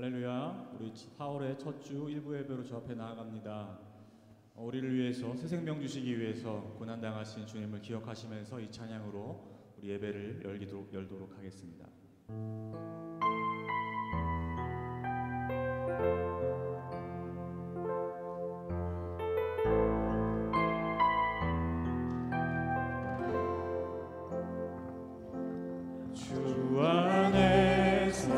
할렐루야. 우리 4월의 첫 주 일부 예배로 주 앞에 나아갑니다. 우리를 위해서 새 생명 주시기 위해서 고난당하신 주님을 기억하시면서 이 찬양으로 우리 예배를 열도록 하겠습니다. 주 안에서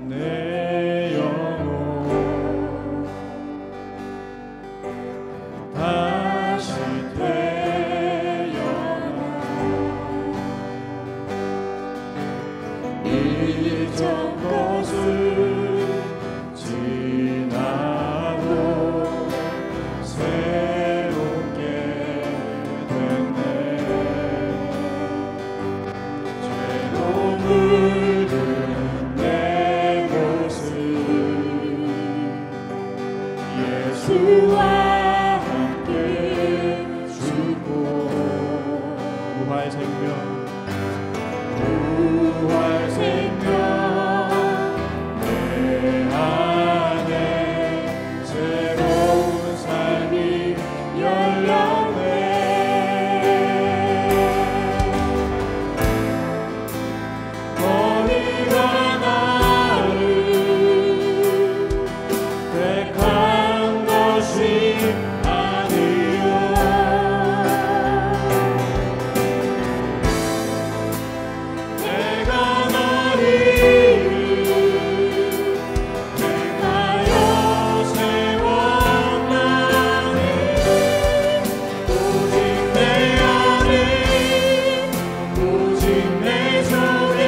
내 영혼 다시 태어나 이전 것을 지나고 새롭게 됐네. 죄로 물든 내 모습 예수와 함께 죽고 부활 생명 내 안에 새로운 삶이 열렸네. 너희가 나를 택한 것이 아니요 내가 너희를 택하여 세웠나니 오직 내 안에 오직 내 속에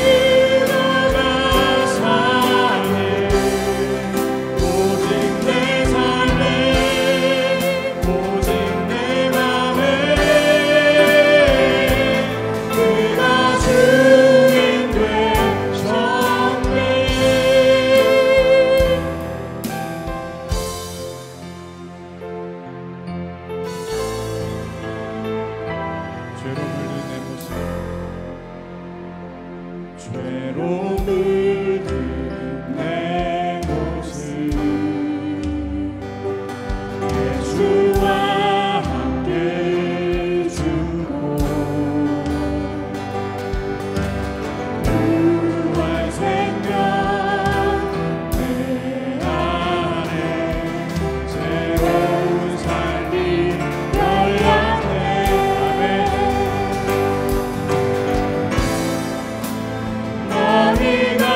그리스도가 사네. 오직 내 삶에 오직 내 맘에 그가 주인 되셨네. 죄로 물든 내 모습 죄로 물든 내 모습 예수와 함께 죽고 부활 생명 내 안에 새로운 삶이 열렸네. 아멘. 너희가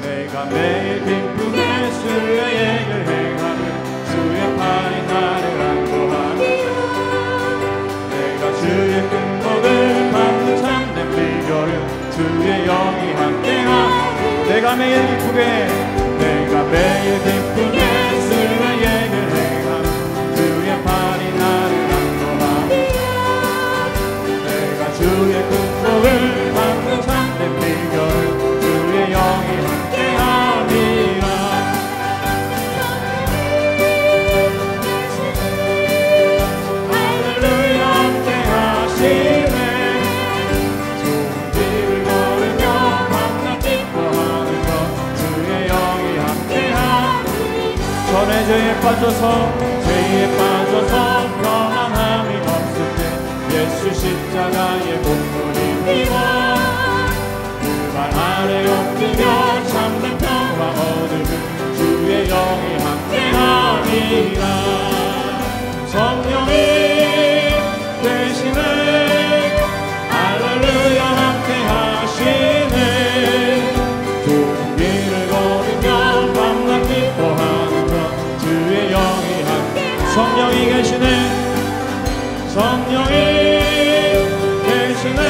내가 매일 기쁘게 주의 얘기를 행하며 주의 팔이 나를 안고하며 내가 주의 큰 복을 받는 참된 비결은 주의 영이 함께하며 내가 매일 기쁘게 주의 얘기를 행하며 주의 팔이 나를 안고하며 내가 주의 큰 복을 받는 참된 비결은 주의 영이 함께함이라 할렐루야 함께하시네 좋은 길을 걸으며 밤낮 기뻐하는 것 주의 영이 함께함 전에 죄에 빠져서 평안함이 없을 때 예수 십자가의 복문이 힘입어 그 발 아래 엎드려 참된 평화 얻으면 주의 영이 함께하리라 성령이 되시네 할렐루야 함께하시네 좋은 길을 걸으며 밤낮 기뻐하는 것 주의 영이 함께 성령이 계시네 성령이 계시네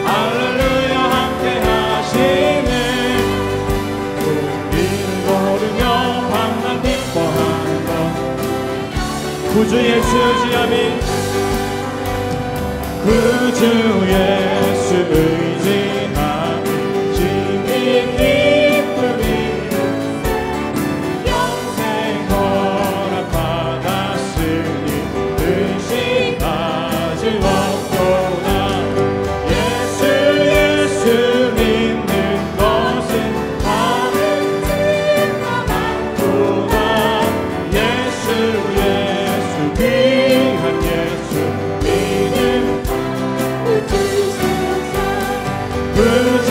할렐루야 함께 하시네 좋은 길을 걸으며 밤낮 기뻐하는 것 구주 예수 의지함이 구주 예수 의지함이 심히 기쁨이 영생 허락 받았으니 의심하지 없도다 예수 믿는 것은 다른 증거 많도다 예수 귀한 예수 믿음 구주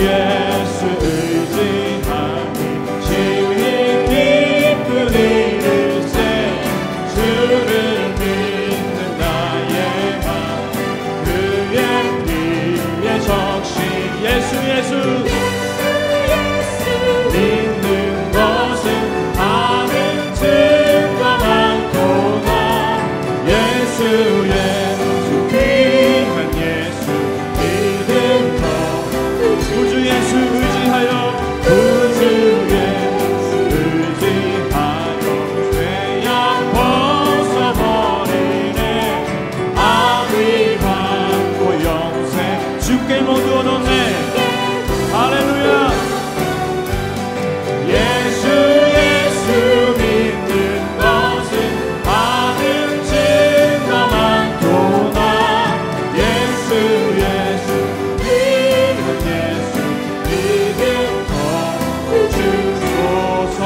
예수 의지함이 심히 기쁜 일일세 주를 믿는 나의 맘 그의 피에 적시 예수 믿는 것은 다른 증거 많도다 예수 귀한 예수 믿음 구주 예수 의지하여 죄악 벗어버리네 아비 받고 영생 주께 모두 얻었네 할렐루야 예수 믿는 것은 다른 증거 많도다 예수 귀한 예수 믿음 더 주소서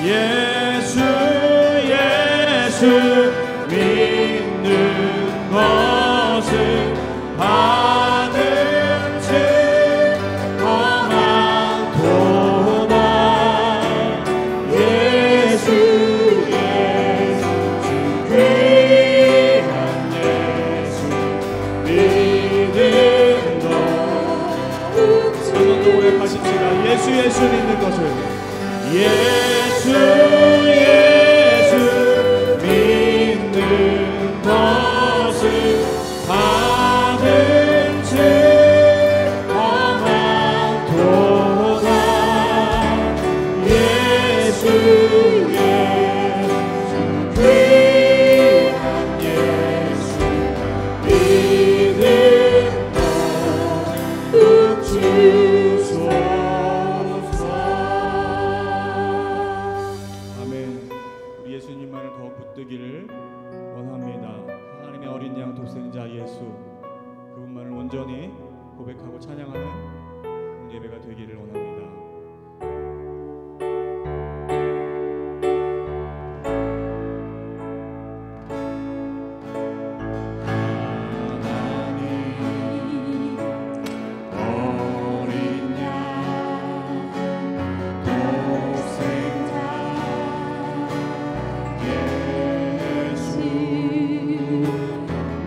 예수 믿는 것은 받은 증거 많도다 예수 귀한 예수 믿는 것 저도 고백하십시다 예수 믿는 것을 예수 믿는 것을 받은 증거 많도다 예수 귀한 예수 믿음 더 주소서 아멘. 우리 예수님만을 더욱 붙들기를 원합니다. 하나님의 어린 양 독생자 예수 그분만을 온전히 고백하고 찬양하는 예배가 되기를 원합니다.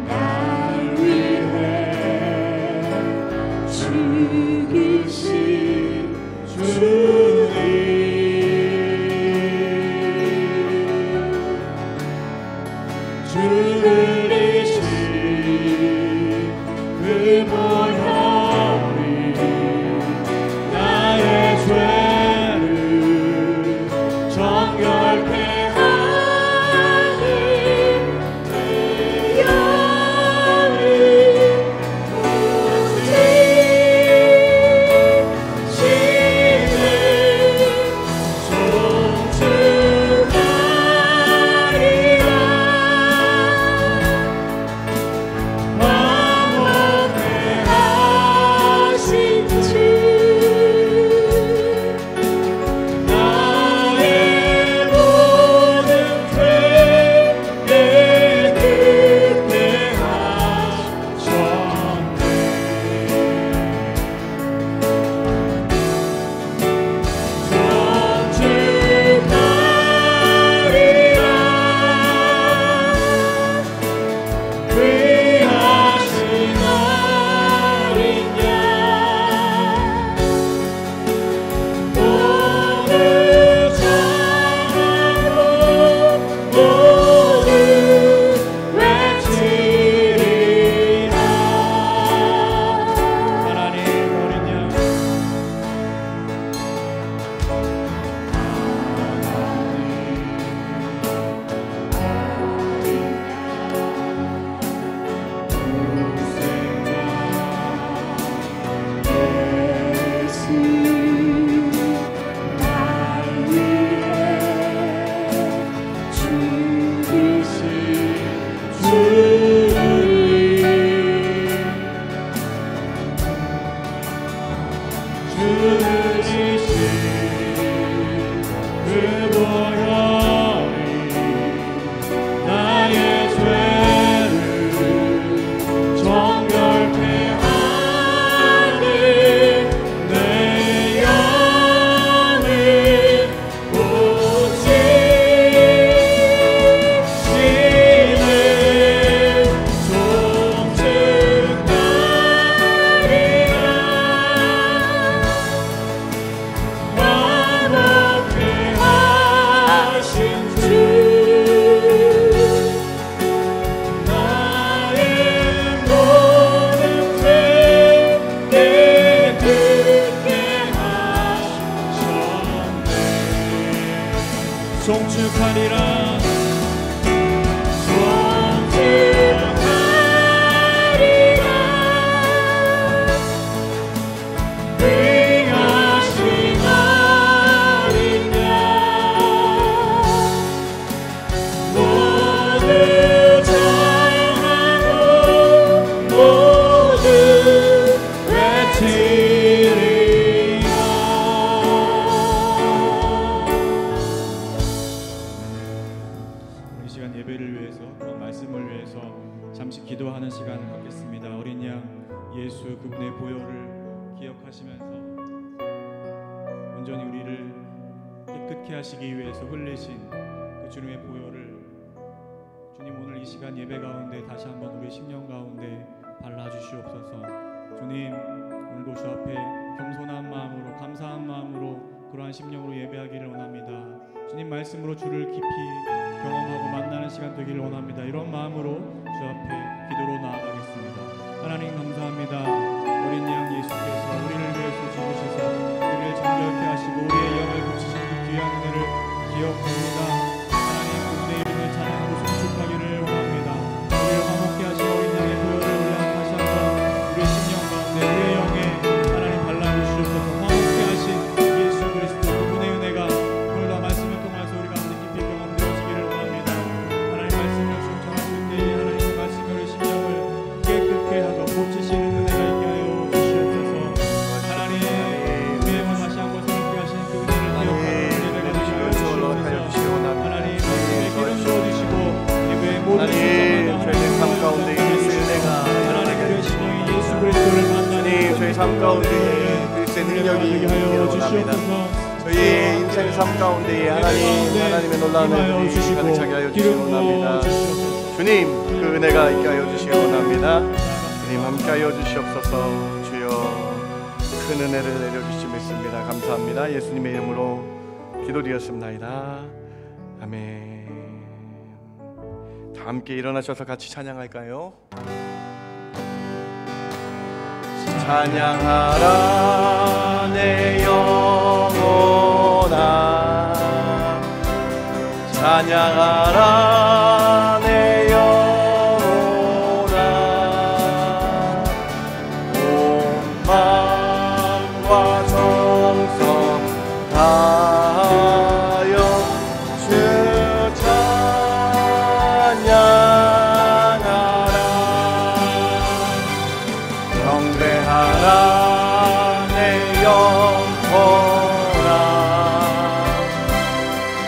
날 위해 죽이신 송축하리라 기도하는 시간을 갖겠습니다. 어린 양 예수 그분의 보혈을 기억하시면서 온전히 우리를 깨끗게 하시기 위해서 흘리신 그 주님의 보혈을 주님 오늘 이 시간 예배 가운데 다시 한번 우리 심령 가운데 발라주시옵소서. 주님 오늘도 주 앞에 겸손한 마음으로 감사한 마음으로 그러한 심령으로 예배하기를 원합니다. 주님 말씀으로 주를 깊이 경험하고 만나는 시간 되기를 원합니다. 이런 마음으로 주 앞에 기도로 나아가겠습니다. 하나님 감사합니다. 어린 양 예수께서 우리를 위해서 죽으셔서 우리를 정결케 하시고 우리의 영을 고치신 그 귀한 은혜를 기억합니다. 하나님 그분의 이름을 찬양하고 송축하기를 원합니다. 우리를 화목케 하신 어린 양의 보혈을 우리 다시 한번 우리의 심령 가운데 우리의 영에 하나님 발라주시옵소서. 화목케 하신 예수 그리스도 그분의 은혜가 오늘도 말씀을 통해서 우리 가운데 깊이 경험되어지기를 원합니다. 하나님 말씀을 순종하실 때에 하나님 그 말씀을 우리 심령을 깨끗게 하고 고치시는 은혜가 있게 하여 주시옵소서. 하나님 우리의 몸 다시 한번 새롭게 하시는 그 은혜를 기억하는 예배가 되시게 주시옵소서. 하나님 말씀에 기름 부어주시고 예배의 모든 저희 삶 가운데 그리스도의 은혜가 하나님 우리의 심령이 예수 그리스도를 만나는 저희 삶 가운데 그리스도의 능력이 있기를 원합니다. 저희의 인생 삶 가운데 하나님의 놀라운 은혜들이 가득하게 하여 주시기 원합니다. 주님 그 은혜가 있게 하여 주시기 원합니다. 주님 함께 하여 주시옵소서. 주여 큰 은혜를 내려주시 믿습니다. 감사합니다. 예수님의 이름으로 기도드렸습니다. 아멘. 다 함께 일어나셔서 같이 찬양할까요? 찬양하라 내 영혼아 찬양하라 내 영혼아 온 마음과 정성 다하여 주 찬양하라 경배하라 내 영혼아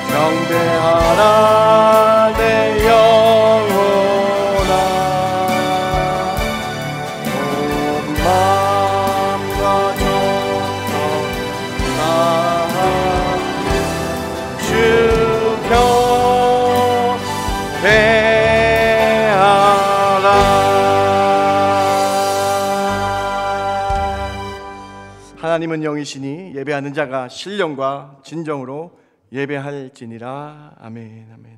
경배하라 내 영혼아 온 마음과 정성 다하여 주 경배하라. 하나님은 영이시니 예배하는 자가 신령과 진정으로 예배할지니라. 아멘. 아멘.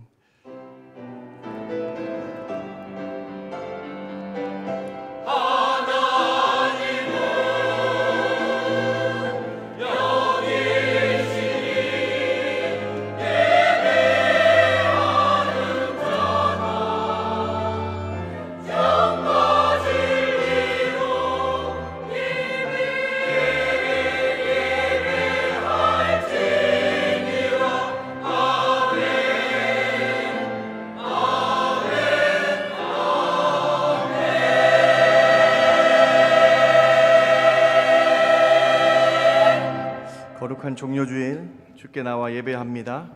거룩한 종료주일 주께 나와 예배합니다.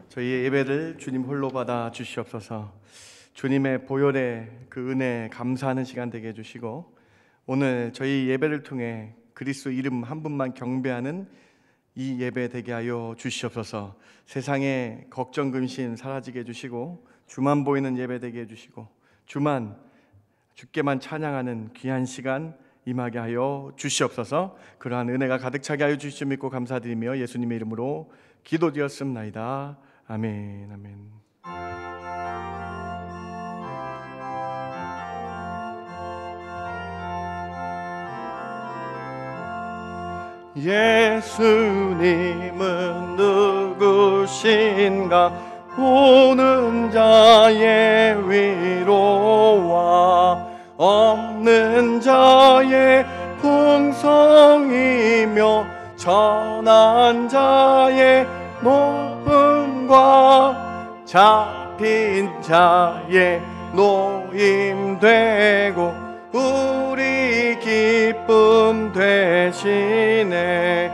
저희의 예배를 주님 홀로 받아 주시옵소서. 주님의 보혈의 그 은혜 감사하는 시간 되게 해주시고 오늘 저희 예배를 통해 그리스도 이름 한 분만 경배하는 이 예배 되게 하여 주시옵소서. 세상의 걱정 근심 사라지게 해주시고 주만 보이는 예배 되게 해주시고 주만 주께만 찬양하는 귀한 시간 임하게 하여 주시옵소서. 그러한 은혜가 가득 차게 하여 주시옵 믿고 감사드리며 예수님의 이름으로 기도드렸습나이다. 아멘. 아멘. 예수님은 누구신가 오는 자의 위로와 없는 자의 풍성이며 전한 자의 높음과 잡힌 자의 노임되고 우리 기쁨 되시네.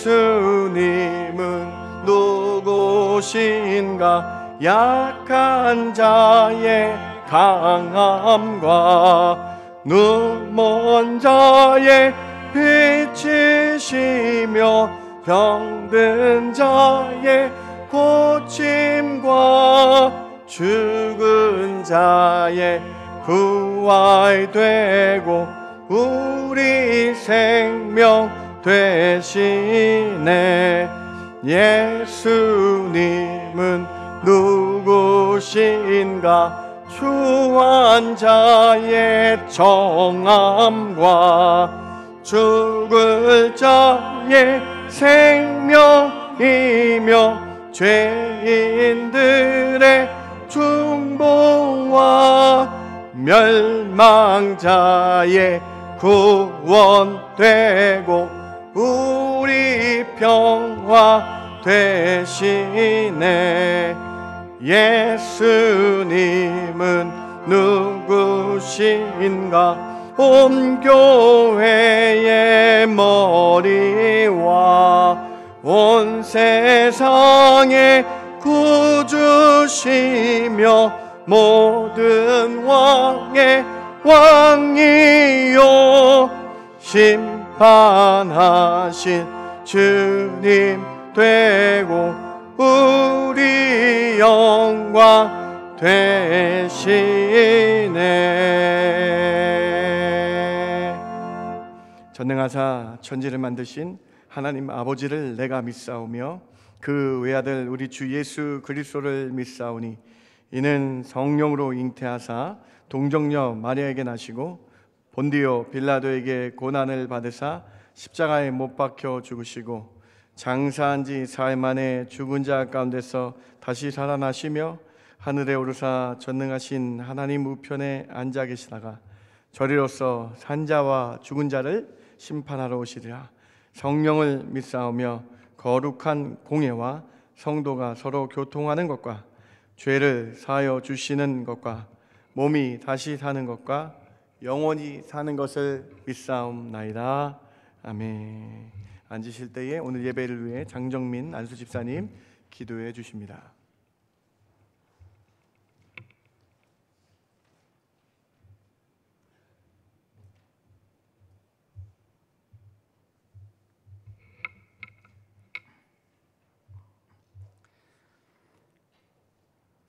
예수님은 누구신가 약한 자의 강함과 눈먼 자의 빛이시며 병든 자의 고침과 죽은 자의 부활되고 우리 생명 되시네. 예수님은 누구신가 추한 자의 정함과 죽을 자의 생명이며 죄인들의 중보와 멸망자의 구원되고 우리 평화 되시네. 예수님은 누구신가 온 교회의 머리와 온 세상의 구주시며 모든 왕의 왕이요 심판하신 주님 되고 우리 영광 되시네. 전능하사 천지를 만드신 하나님 아버지를 내가 믿사오며 그 외아들 우리 주 예수 그리스도를 믿사오니 이는 성령으로 잉태하사 동정녀 마리아에게 나시고 본디오 빌라도에게 고난을 받으사 십자가에 못 박혀 죽으시고 장사한 지 사흘 만에 죽은 자 가운데서 다시 살아나시며 하늘에 오르사 전능하신 하나님 우편에 앉아 계시다가 저리로서 산자와 죽은 자를 심판하러 오시리라. 성령을 믿사오며 거룩한 공예와 성도가 서로 교통하는 것과 죄를 사하여 주시는 것과 몸이 다시 사는 것과 영원히 사는 것을 믿사옵나이다. 아멘. 앉으실 때에 오늘 예배를 위해 장정민 안수 집사님 기도해 주십니다.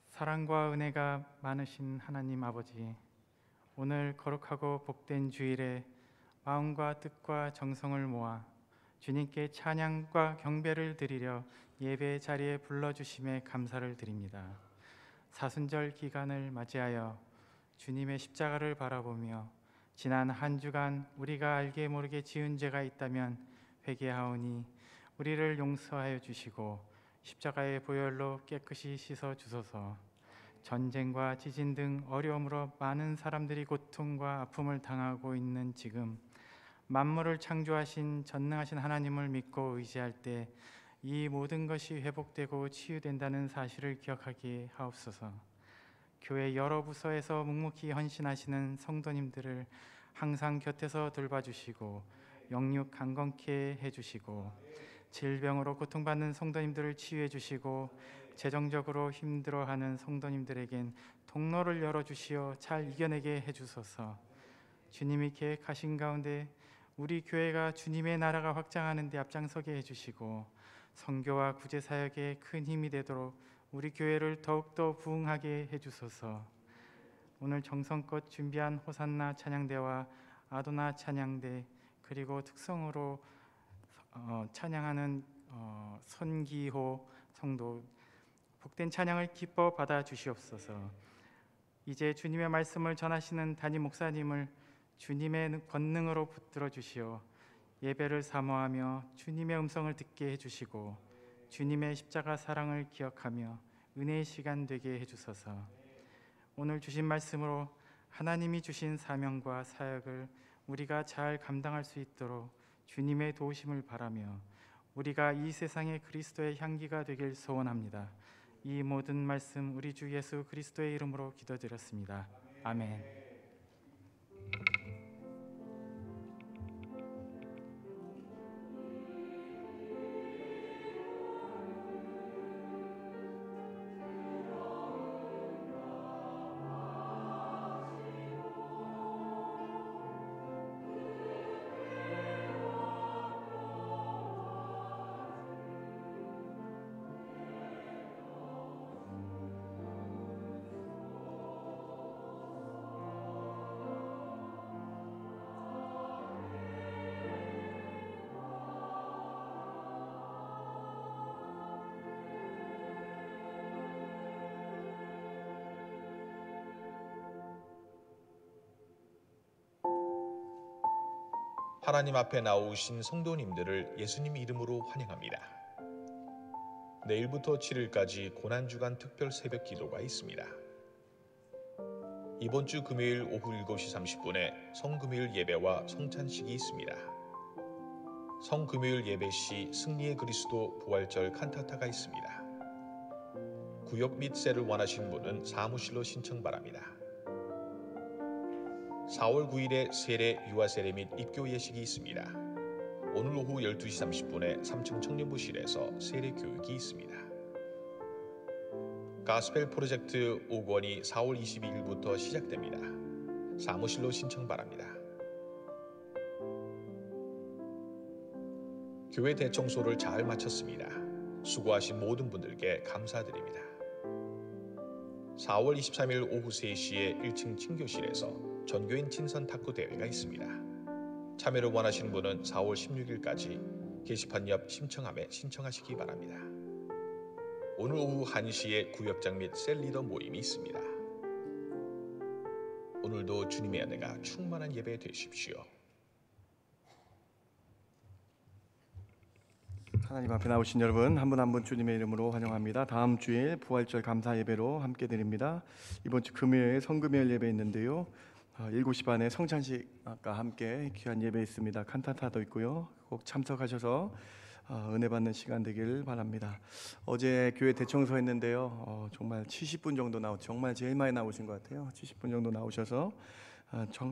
사랑과 은혜가 많으신 하나님 아버지, 오늘 거룩하고 복된 주일에 마음과 뜻과 정성을 모아 주님께 찬양과 경배를 드리려 예배 자리에 불러주심에 감사를 드립니다. 사순절 기간을 맞이하여 주님의 십자가를 바라보며 지난 한 주간 우리가 알게 모르게 지은 죄가 있다면 회개하오니 우리를 용서하여 주시고 십자가의 보혈로 깨끗이 씻어 주소서. 전쟁과 지진 등 어려움으로 많은 사람들이 고통과 아픔을 당하고 있는 지금 만물을 창조하신 전능하신 하나님을 믿고 의지할 때 이 모든 것이 회복되고 치유된다는 사실을 기억하게 하옵소서. 교회 여러 부서에서 묵묵히 헌신하시는 성도님들을 항상 곁에서 돌봐주시고 영육 강건케 해주시고 질병으로 고통받는 성도님들을 치유해 주시고 재정적으로 힘들어하는 성도님들에겐 통로를 열어주시어 잘 이겨내게 해주소서. 주님이 계획하신 가운데 우리 교회가 주님의 나라가 확장하는 데 앞장서게 해주시고 선교와 구제사역에 큰 힘이 되도록 우리 교회를 더욱더 부흥하게 해주소서. 오늘 정성껏 준비한 호산나 찬양대와 아도나 찬양대 그리고 특성으로 찬양하는 선기호 성도 복된 찬양을 기뻐 받아 주시옵소서. 이제 주님의 말씀을 전하시는 담임 목사님을 주님의 권능으로 붙들어 주시어 예배를 사모하며 주님의 음성을 듣게 해주시고 주님의 십자가 사랑을 기억하며 은혜의 시간 되게 해주소서. 오늘 주신 말씀으로 하나님이 주신 사명과 사역을 우리가 잘 감당할 수 있도록 주님의 도우심을 바라며 우리가 이 세상에 그리스도의 향기가 되길 소원합니다. 이 모든 말씀 우리 주 예수 그리스도의 이름으로 기도드렸습니다. 아멘. 하나님 앞에 나오신 성도님들을 예수님 이름으로 환영합니다. 내일부터 7일까지 고난주간 특별 새벽 기도가 있습니다. 이번 주 금요일 오후 7시 30분에 성금요일 예배와 성찬식이 있습니다. 성금요일 예배 시 승리의 그리스도 부활절 칸타타가 있습니다. 구역 및 셀을 원하시는 분은 사무실로 신청 바랍니다. 4월 9일에 세례, 유아 세례 및 입교 예식이 있습니다. 오늘 오후 12시 30분에 3층 청년부실에서 세례 교육이 있습니다. 가스펠 프로젝트 5권이 4월 22일부터 시작됩니다. 사무실로 신청 바랍니다. 교회 대청소를 잘 마쳤습니다. 수고하신 모든 분들께 감사드립니다. 4월 23일 오후 3시에 1층 친교실에서 전교인 친선 탁구 대회가 있습니다. 참여를 원하시는 분은 4월 16일까지 게시판 옆 심청함에 신청하시기 바랍니다. 오늘 오후 1시에 구역장 및 셀 리더 모임이 있습니다. 오늘도 주님의 은혜가 충만한 예배 되십시오. 하나님 앞에 나오신 여러분 한 분 한 분 주님의 이름으로 환영합니다. 다음 주에 부활절 감사 예배로 함께 드립니다. 이번 주 금요일 성금요일 예배 있는데요. 7시 반에 성찬식과 함께 귀한 예배 있습니다. 칸타타도 있고요. 꼭 참석하셔서 은혜 받는 시간 되길 바랍니다. 어제 교회 대청소했는데요. 정말 70분 정도 정말 제일 많이 나오신 것 같아요. 70분 정도 나오셔서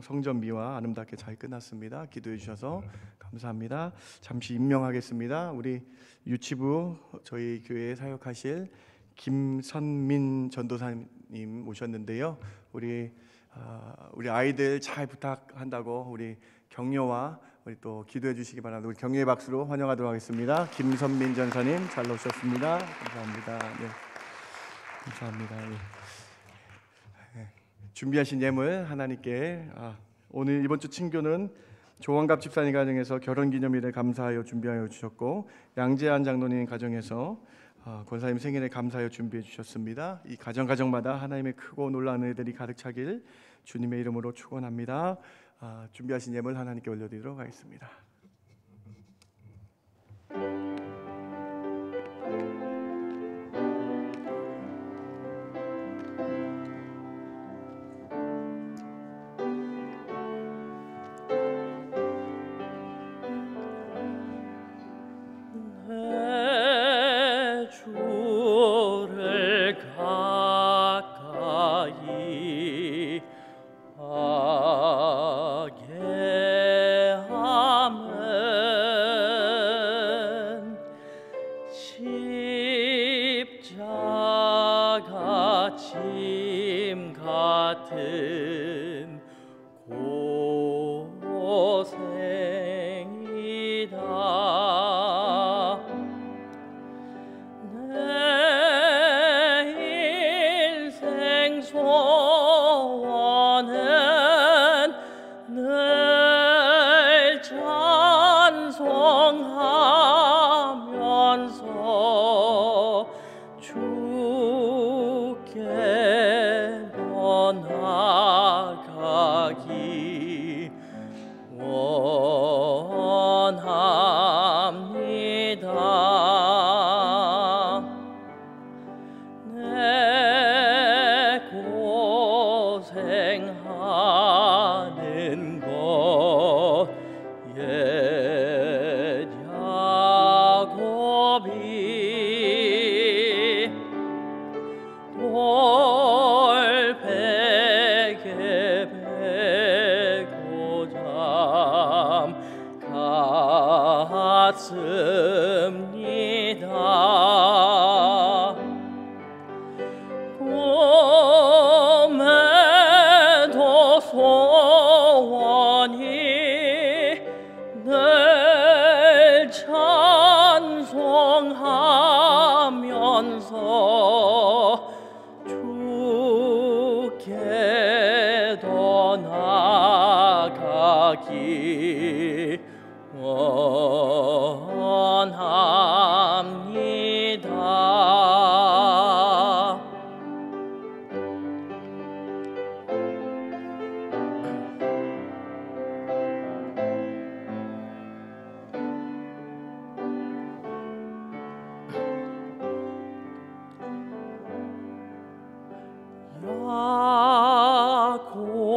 성전미와 아름답게 잘 끝났습니다. 기도해 주셔서 감사합니다. 잠시 임명하겠습니다. 우리 유치부 저희 교회에 사역하실 김선민 전도사님 오셨는데요. 우리 아이들 잘 부탁한다고 우리 격려와 우리 또 기도해 주시기 바랍니다. 우리 격려의 박수로 환영하도록 하겠습니다. 김선민 전사님 잘 오셨습니다. 감사합니다. 네. 감사합니다. 네. 준비하신 예물 하나님께 오늘 이번 주 친교는 조원갑 집사님 가정에서 결혼기념일에 감사하여 준비하여 주셨고 양재한 장로님 가정에서 권사님 생일에 감사하여 준비해 주셨습니다. 이 가정마다 하나님의 크고 놀라운 은혜들이 가득 차길 주님의 이름으로 축원합니다. 준비하신 예물 하나님께 올려드리도록 하겠습니다.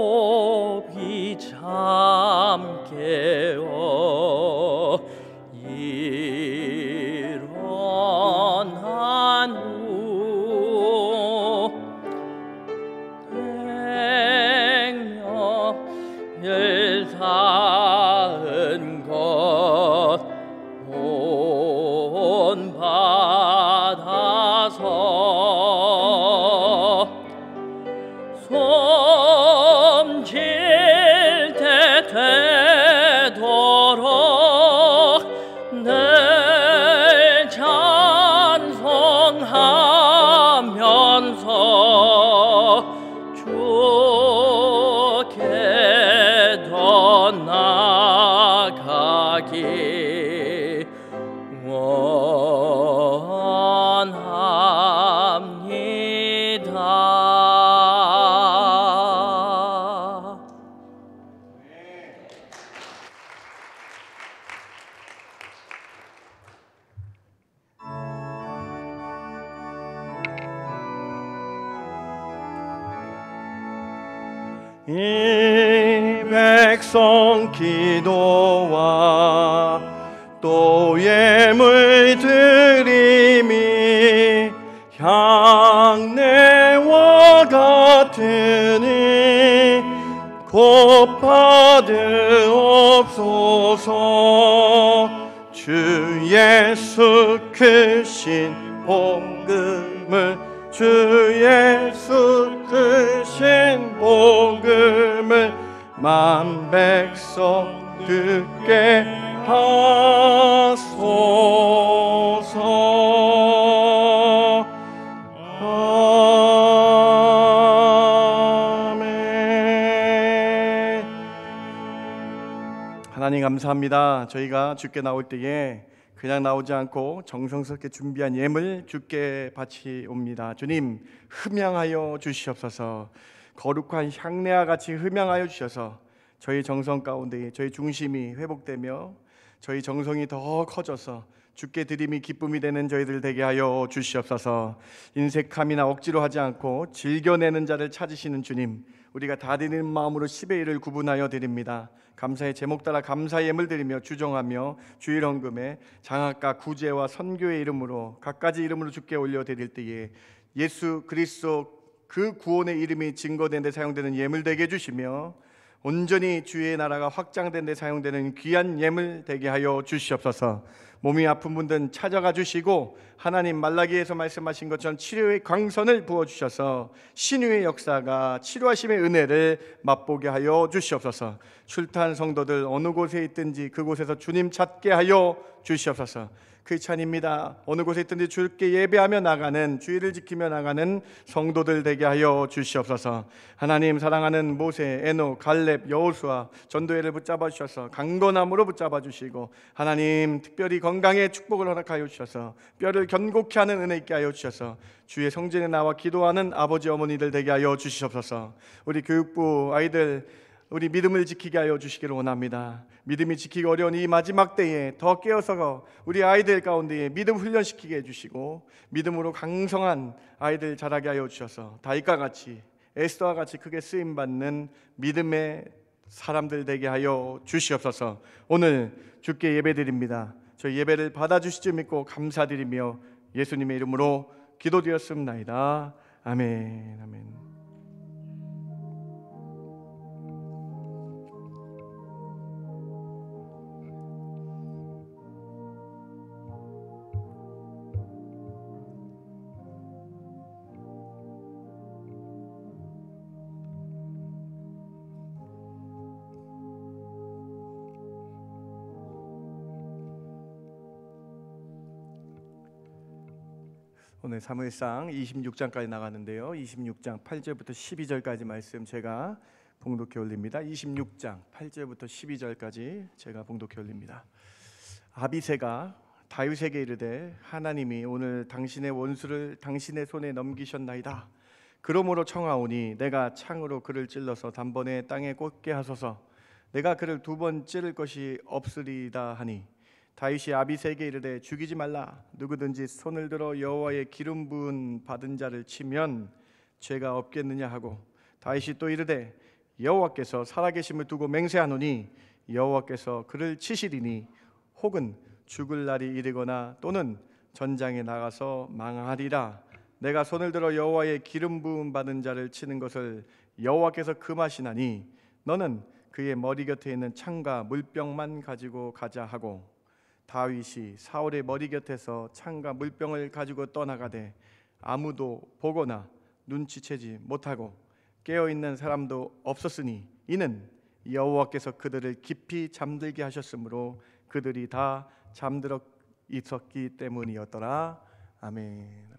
야곱이 잠 깨어 일어난 후 백명을 쌓은 것 본받아서 섬길 때 되도록 늘 찬송하면서 주께 더 나아가기 원합니다. 이 백성 기도와 또 예물 드림이 향내와 같으니 곧 받으옵소서. 주 예수 크신 복음을, 주 예수 크신 복음을 만 백성 듣게 하소서. 아멘. 하나님 감사합니다. 저희가 주께 나올 때에 그냥 나오지 않고 정성스럽게 준비한 예물 주께 바치옵니다. 주님 흠양하여 주시옵소서. 거룩한 향내와 같이 흠양하여 주셔서 저희 정성 가운데 저희 중심이 회복되며 저희 정성이 더 커져서 주께 드림이 기쁨이 되는 저희들 되게 하여 주시옵소서. 인색함이나 억지로 하지 않고 즐겨내는 자를 찾으시는 주님, 우리가 다 드리는 마음으로 10의 1을 구분하여 드립니다. 감사의 제목 따라 감사 예물 드리며 주정하며 주일 헌금에 장학과 구제와 선교의 이름으로 각가지 이름으로 주께 올려 드릴 때에 예수 그리스도 그 구원의 이름이 증거된 데 사용되는 예물 되게 해주시며 온전히 주의 나라가 확장된 데 사용되는 귀한 예물 되게 하여 주시옵소서. 몸이 아픈 분들은 찾아가 주시고 하나님 말라기에서 말씀하신 것처럼 치료의 광선을 부어주셔서 신유의 역사가 치료하심의 은혜를 맛보게 하여 주시옵소서. 출타한 성도들 어느 곳에 있든지 그곳에서 주님 찾게 하여 주시옵소서. 크리스찬입니다. 어느 곳에 있든지 주께 예배하며 나가는, 주의를 지키며 나가는 성도들 되게 하여 주시옵소서. 하나님 사랑하는 모세, 에노, 갈렙, 여호수아 전도회를 붙잡아 주셔서 강건함으로 붙잡아 주시고 하나님 특별히 건강의 축복을 허락하여 주셔서 뼈를 견고케 하는 은혜 있게 하여 주셔서 주의 성전에 나와 기도하는 아버지 어머니들 되게 하여 주시옵소서. 우리 교육부 아이들 우리 믿음을 지키게 하여 주시기를 원합니다. 믿음이 지키기 어려운 이 마지막 때에 더 깨어서 우리 아이들 가운데 믿음 훈련시키게 해주시고 믿음으로 강성한 아이들 자라게 하여 주셔서 다윗과 같이 에스더와 같이 크게 쓰임받는 믿음의 사람들 되게 하여 주시옵소서. 오늘 주께 예배드립니다. 저희 예배를 받아주실 줄 믿고 감사드리며 예수님의 이름으로 기도드렸습나이다. 아멘. 아멘. 오늘 사무엘상 26장까지 나가는데요. 26장 8절부터 12절까지 말씀 제가 봉독해 올립니다. 26장 8절부터 12절까지 제가 봉독해 올립니다. 아비새가 다윗에게 이르되 하나님이 오늘 당신의 원수를 당신의 손에 넘기셨나이다. 그러므로 청하오니 내가 창으로 그를 찔러서 단번에 땅에 꽂게 하소서. 내가 그를 2번 찌를 것이 없으리이다 하니 다윗이 아비새에게 이르되 죽이지 말라. 누구든지 손을 들어 여호와의 기름 부은 받은 자를 치면 죄가 없겠느냐 하고 다윗이 또 이르되 여호와께서 살아계심을 두고 맹세하노니 여호와께서 그를 치시리니 혹은 죽을 날이 이르거나 또는 전장에 나가서 망하리라. 내가 손을 들어 여호와의 기름 부음 받은 자를 치는 것을 여호와께서 금하시나니 너는 그의 머리 곁에 있는 창과 물병만 가지고 가자 하고 다윗이 사울의 머리 곁에서 창과 물병을 가지고 떠나가되 아무도 보거나 눈치채지 못하고 깨어있는 사람도 없었으니 이는 여호와께서 그들을 깊이 잠들게 하셨으므로 그들이 다 잠들어 있었기 때문이었더라. 아멘.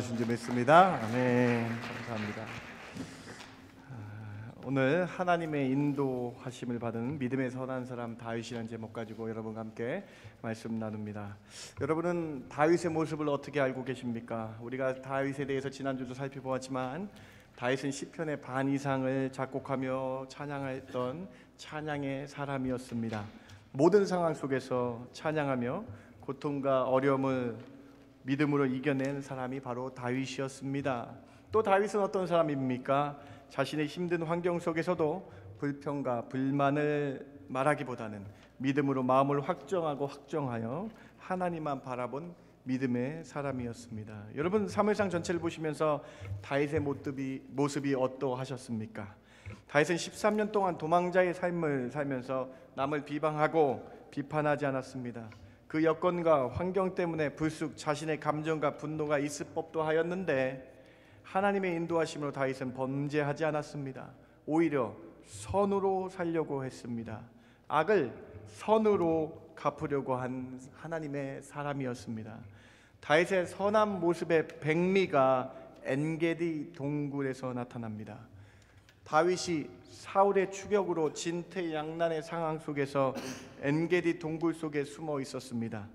구원하신 줄 믿습니다. 아멘. 감사합니다. 오늘 하나님의 인도하심을 받은 믿음의 선한 사람 다윗이라는 제목 가지고 여러분과 함께 말씀 나눕니다. 여러분은 다윗의 모습을 어떻게 알고 계십니까? 우리가 다윗에 대해서 지난주도 살펴보았지만 다윗은 시편의 반 이상을 작곡하며 찬양했던 찬양의 사람이었습니다. 모든 상황 속에서 찬양하며 고통과 어려움을 믿음으로 이겨낸 사람이 바로 다윗이었습니다. 또 다윗은 어떤 사람입니까? 자신의 힘든 환경 속에서도 불평과 불만을 말하기보다는 믿음으로 마음을 확정하여 하나님만 바라본 믿음의 사람이었습니다. 여러분 사무엘상 전체를 보시면서 다윗의 모습이 어떠하셨습니까? 다윗은 13년 동안 도망자의 삶을 살면서 남을 비방하고 비판하지 않았습니다. 그 여건과 환경 때문에 불쑥 자신의 감정과 분노가 있을 법도 하였는데 하나님의 인도하심으로 다윗은 범죄하지 않았습니다. 오히려 선으로 살려고 했습니다. 악을 선으로 갚으려고 한 하나님의 사람이었습니다. 다윗의 선한 모습의 백미가 엔게디 동굴에서 나타납니다. 다윗이 사울의 추격으로 진퇴양난의 상황 속에서 엔게디 동굴 속에 숨어 있었습니다.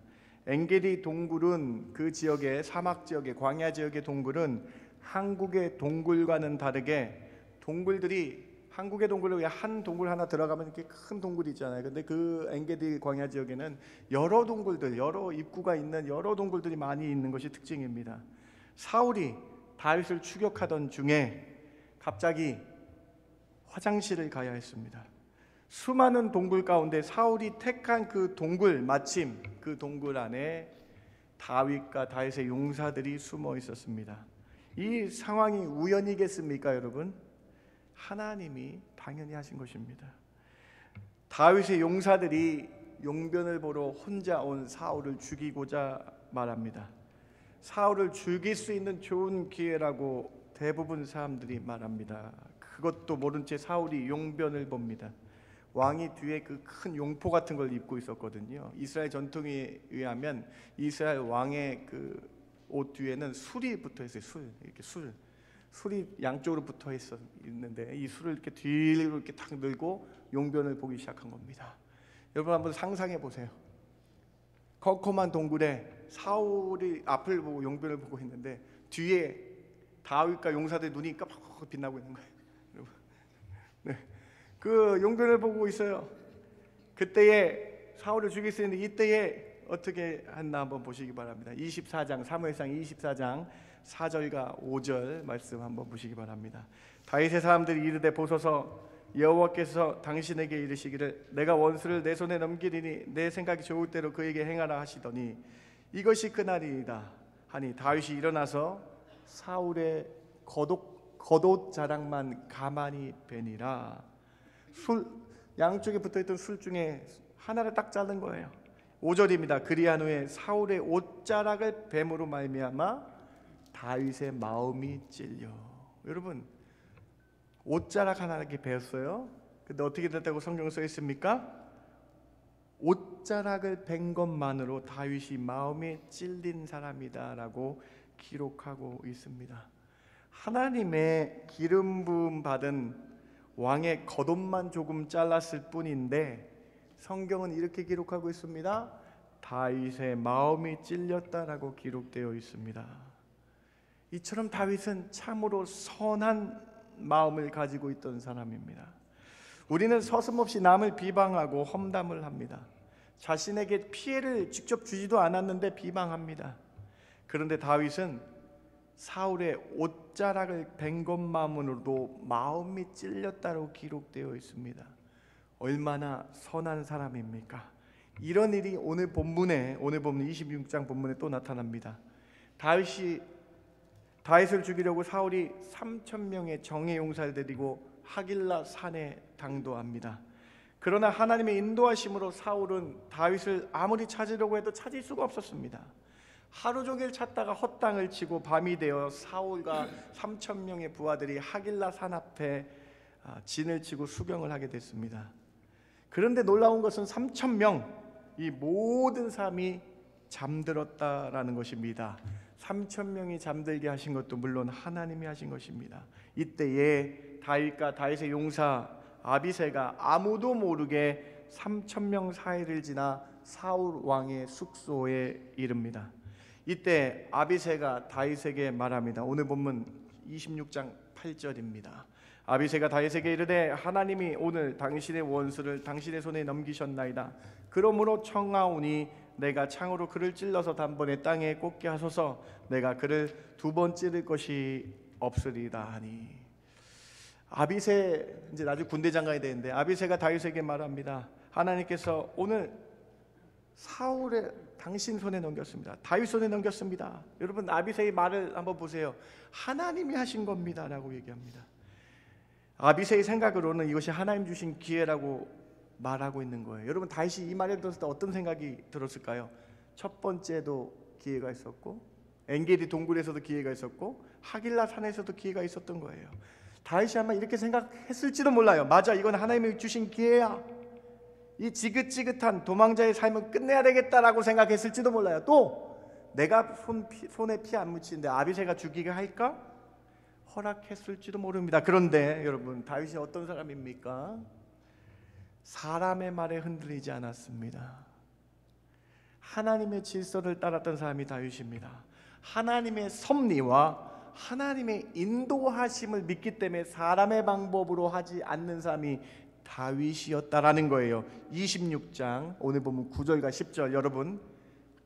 엔게디 동굴은 그 지역의 사막 지역의 광야 지역의 동굴은 한국의 동굴과는 다르게 동굴들이 한국의 동굴은 왜 한 동굴 하나 들어가면 이렇게 큰 동굴이 있잖아요. 근데 그 엔게디 광야 지역에는 여러 동굴들, 여러 입구가 있는 여러 동굴들이 많이 있는 것이 특징입니다. 사울이 다윗을 추격하던 중에 갑자기 화장실을 가야 했습니다. 수많은 동굴 가운데 사울이 택한 그 동굴, 마침 그 동굴 안에 다윗과 다윗의 용사들이 숨어 있었습니다. 이 상황이 우연이겠습니까, 여러분? 하나님이 당연히 하신 것입니다. 다윗의 용사들이 용변을 보러 혼자 온 사울을 죽이고자 말합니다. 사울을 죽일 수 있는 좋은 기회라고 대부분 사람들이 말합니다. 그것도 모른 채 사울이 용변을 봅니다. 왕이 뒤에 그 큰 용포 같은 걸 입고 있었거든요. 이스라엘 전통에 의하면 이스라엘 왕의 그 옷 뒤에는 술이 붙어 있어요. 이렇게 술이 양쪽으로 붙어 있는데 이 술을 이렇게 뒤로 이렇게 탁 들고 용변을 보기 시작한 겁니다. 여러분 한번 상상해 보세요. 컴컴한 동굴에 사울이 앞을 보고 용변을 보고 있는데 뒤에 다윗과 용사들의 눈이 깜빡 빛나고 있는 거예요. 여러분, 네, 그 용변을 보고 있어요. 그때에 사울을 죽일 수 있는 이때에 어떻게 했나 한번 보시기 바랍니다. 24장 사무엘상 24장 4절과 5절 말씀 한번 보시기 바랍니다. 다윗의 사람들이 이르되 보소서 여호와께서 당신에게 이르시기를 내가 원수를 내 손에 넘기리니 내 생각이 좋을 대로 그에게 행하라 하시더니 이것이 그날이다 하니 다윗이 일어나서 사울의 겉옷 자락만 가만히 베니라. 양쪽에 붙어있던 술 중에 하나를 딱 자른 거예요. 5절입니다. 그리한 후에 사울의 옷자락을 뱀으로 말미암아 다윗의 마음이 찔려. 여러분 옷자락 하나 이렇게 베었어요. 근데 어떻게 됐다고 성경에 써 있습니까? 옷자락을 벤 것만으로 다윗이 마음이 찔린 사람이다라고 기록하고 있습니다. 하나님의 기름 부음 받은 왕의 겉옷만 조금 잘랐을 뿐인데 성경은 이렇게 기록하고 있습니다. 다윗의 마음이 찔렸다라고 기록되어 있습니다. 이처럼 다윗은 참으로 선한 마음을 가지고 있던 사람입니다. 우리는 서슴없이 남을 비방하고 험담을 합니다. 자신에게 피해를 직접 주지도 않았는데 비방합니다. 그런데 다윗은 사울의 옷자락을 벤 것만으로도 마음이 찔렸다고 기록되어 있습니다. 얼마나 선한 사람입니까? 이런 일이 오늘 본문 26장 본문에 또 나타납니다. 다윗을 죽이려고 사울이 3,000명의 정예 용사를 데리고 하길라 산에 당도합니다. 그러나 하나님의 인도하심으로 사울은 다윗을 아무리 찾으려고 해도 찾을 수가 없었습니다. 하루 종일 찾다가 헛땅을 치고 밤이 되어 사울과 3,000명의 부하들이 하길라 산 앞에 진을 치고 수경을 하게 됐습니다. 그런데 놀라운 것은 3,000명 이 모든 사람이 잠들었다라는 것입니다. 3,000명이 잠들게 하신 것도 물론 하나님이 하신 것입니다. 이때에 다윗과 다윗의 용사 아비새가 아무도 모르게 3,000명 사이를 지나 사울 왕의 숙소에 이릅니다. 이때 아비새가 다윗에게 말합니다. 오늘 본문 26장 8절입니다. 아비새가 다윗에게 이르되 하나님이 오늘 당신의 원수를 당신의 손에 넘기셨나이다. 그러므로 청하오니 내가 창으로 그를 찔러서 단번에 땅에 꽂게 하소서. 내가 그를 2번 찌를 것이 없으리다 하니. 아비새 이제 나중에 군대 장관이 되는데 아비새가 다윗에게 말합니다. 하나님께서 오늘 사울의 당신 손에 넘겼습니다. 다윗 손에 넘겼습니다. 여러분 아비새의 말을 한번 보세요. 하나님이 하신 겁니다 라고 얘기합니다. 아비새의 생각으로는 이것이 하나님 주신 기회라고 말하고 있는 거예요. 여러분 다윗이 이 말을 들었을 때 어떤 생각이 들었을까요? 첫 번째도 기회가 있었고 엔게디 동굴에서도 기회가 있었고 하길라 산에서도 기회가 있었던 거예요. 다윗이 아마 이렇게 생각했을지도 몰라요. 맞아, 이건 하나님이 주신 기회야. 이 지긋지긋한 도망자의 삶은 끝내야 되겠다라고 생각했을지도 몰라요. 또 내가 손에 피 안 묻히는데 아비새가 죽이게 할까? 허락했을지도 모릅니다. 그런데 여러분 다윗이 어떤 사람입니까? 사람의 말에 흔들리지 않았습니다. 하나님의 질서를 따랐던 사람이 다윗입니다. 하나님의 섭리와 하나님의 인도하심을 믿기 때문에 사람의 방법으로 하지 않는 사람이 다윗이었다라는 거예요. 26장 오늘 보면 9절과 10절 여러분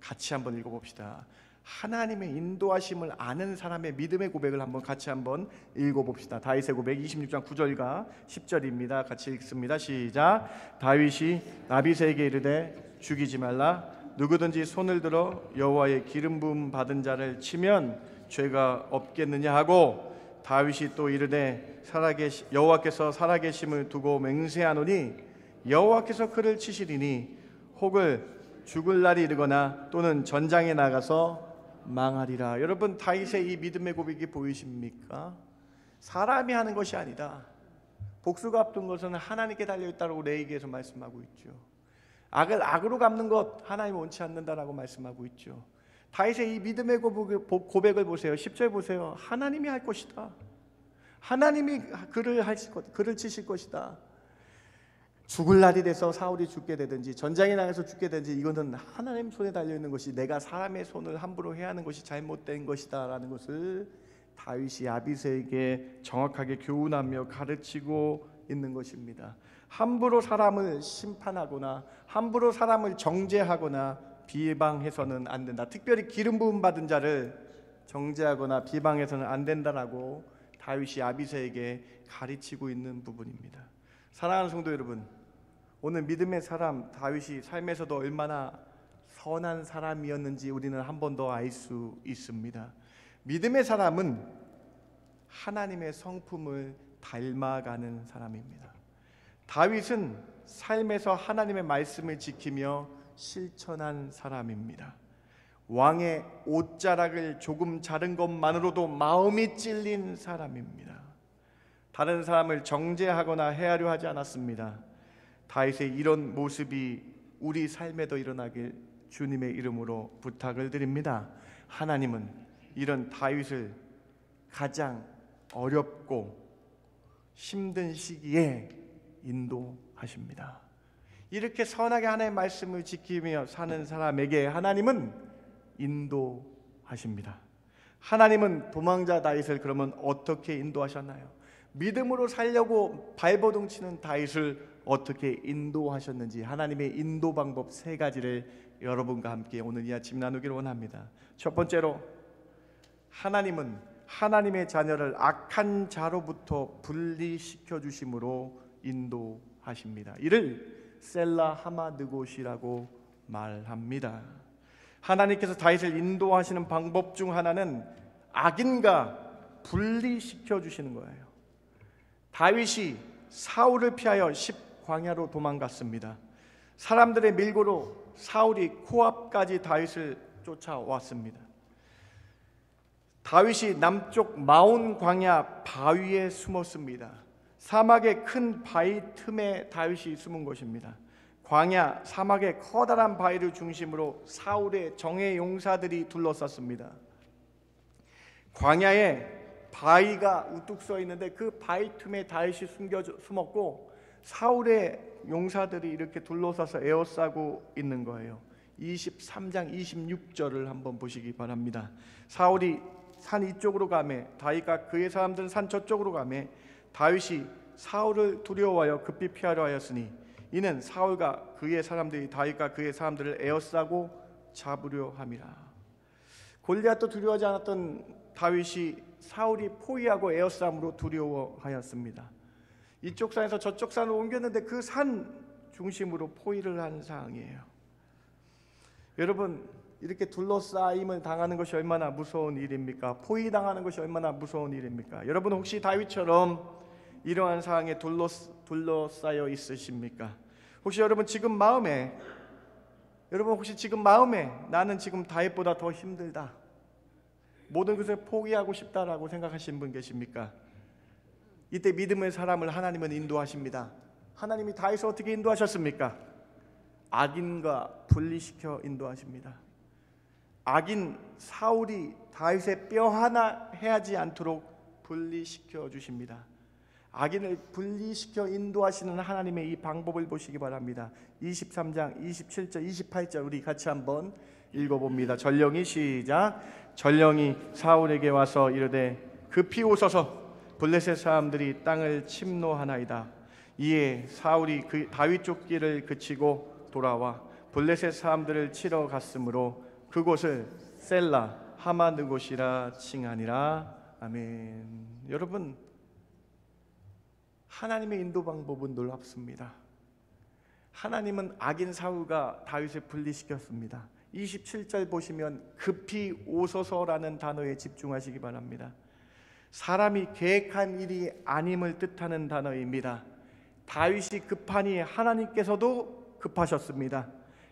같이 한번 읽어봅시다. 하나님의 인도하심을 아는 사람의 믿음의 고백을 한번 같이 한번 읽어봅시다. 다윗의 고백 26장 9절과 10절입니다. 같이 읽습니다. 시작. 다윗이 아비새에게 이르되 죽이지 말라. 누구든지 손을 들어 여호와의 기름 부음 받은 자를 치면 죄가 없겠느냐 하고 다윗이 또 이르되 여호와께서 살아계심을 두고 맹세하노니 여호와께서 그를 치시리니 혹을 죽을 날이 이르거나 또는 전장에 나가서 망하리라. 여러분 다윗의 이 믿음의 고백이 보이십니까? 사람이 하는 것이 아니다. 복수가 앞둔 것은 하나님께 달려있다고 레위기에서 말씀하고 있죠. 악을 악으로 갚는 것 하나님 원치 않는다라고 말씀하고 있죠. 다윗의 이 믿음의 고백을 보세요. 10절 보세요. 하나님이 할 것이다. 하나님이 그를 치실 것이다. 죽을 날이 돼서 사울이 죽게 되든지 전장에 나가서 죽게 되든지 이거는 하나님 손에 달려있는 것이 내가 사람의 손을 함부로 해야 하는 것이 잘못된 것이다 라는 것을 다윗이 아비새에게 정확하게 교훈하며 가르치고 있는 것입니다. 함부로 사람을 심판하거나 함부로 사람을 정죄하거나 비방해서는 안 된다. 특별히 기름 부음 받은 자를 정죄하거나 비방해서는 안 된다라고 다윗이 아비새에게 가르치고 있는 부분입니다. 사랑하는 성도 여러분, 오늘 믿음의 사람 다윗이 삶에서도 얼마나 선한 사람이었는지 우리는 한 번 더 알 수 있습니다. 믿음의 사람은 하나님의 성품을 닮아가는 사람입니다. 다윗은 삶에서 하나님의 말씀을 지키며 실천한 사람입니다. 왕의 옷자락을 조금 자른 것만으로도 마음이 찔린 사람입니다. 다른 사람을 정죄하거나 해하려 하지 않았습니다. 다윗의 이런 모습이 우리 삶에도 일어나길 주님의 이름으로 부탁을 드립니다. 하나님은 이런 다윗을 가장 어렵고 힘든 시기에 인도하십니다. 이렇게 선하게 하나님의 말씀을 지키며 사는 사람에게 하나님은 인도하십니다. 하나님은 도망자 다윗을 그러면 어떻게 인도하셨나요? 믿음으로 살려고 발버둥 치는 다윗을 어떻게 인도하셨는지 하나님의 인도 방법 3가지를 여러분과 함께 오늘 이 아침 나누기를 원합니다. 첫 번째로 하나님은 하나님의 자녀를 악한 자로부터 분리시켜 주심으로 인도하십니다. 이를 셀라 하마드곳이라고 말합니다. 하나님께서 다윗을 인도하시는 방법 중 하나는 악인과 분리시켜 주시는 거예요. 다윗이 사울을 피하여 광야로 도망갔습니다. 사람들의 밀고로 사울이 코앞까지 다윗을 쫓아왔습니다. 다윗이 남쪽 마온 광야 바위에 숨었습니다. 사막의 큰 바위 틈에 다윗이 숨은 것입니다. 광야 사막의 커다란 바위를 중심으로 사울의 정예 용사들이 둘러쌌습니다. 광야에 바위가 우뚝 서 있는데 그 바위 틈에 다윗이 숨었고 사울의 용사들이 이렇게 둘러싸서 에워싸고 있는 거예요. 23장 26절을 한번 보시기 바랍니다. 사울이 산 이쪽으로 가매 다윗과 그의 사람들은 산 저쪽으로 가매 다윗이 사울을 두려워하여 급히 피하려 하였으니 이는 사울과 그의 사람들이 다윗과 그의 사람들을 에워싸고 잡으려 함이라. 골리앗도 두려워하지 않았던 다윗이 사울이 포위하고 에워싸움으로 두려워하였습니다. 이쪽 산에서 저쪽 산으로 옮겼는데 그 산 중심으로 포위를 한 상황이에요. 여러분, 이렇게 둘러싸임을 당하는 것이 얼마나 무서운 일입니까? 포위당하는 것이 얼마나 무서운 일입니까? 여러분 혹시 다윗처럼 이러한 상황에 둘러싸여 있으십니까? 혹시 여러분 지금 마음에 나는 지금 다윗보다 더 힘들다, 모든 것을 포기하고 싶다라고 생각하시는 분 계십니까? 이때 믿음의 사람을 하나님은 인도하십니다. 하나님이 다윗을 어떻게 인도하셨습니까? 악인과 분리시켜 인도하십니다. 악인 사울이 다윗의 뼈 하나 해하지 않도록 분리시켜 주십니다. 악인을 분리시켜 인도하시는 하나님의 이 방법을 보시기 바랍니다. 23장 27절 28절 우리 같이 한번 읽어봅니다. 전령이 시작. 전령이 사울에게 와서 이르되 급히 오소서 블레셋 사람들이 땅을 침노하나이다. 이에 사울이 그 다윗 쫓기를 그치고 돌아와 블레셋 사람들을 치러 갔으므로 그곳을 셀라 하마느곳이라 칭하니라. 아멘. 여러분, 하나님의 인도 방법은 놀랍습니다. 하나님은 악인 사울과 다윗을 분리시켰습니다. 27절 보시면 급히 오소서라는 단어에 집중하시기 바랍니다. 사람이 계획한 일이 아님을 뜻하는 단어입니다. 다윗이 급하니 하나님께서도 급하셨습니다.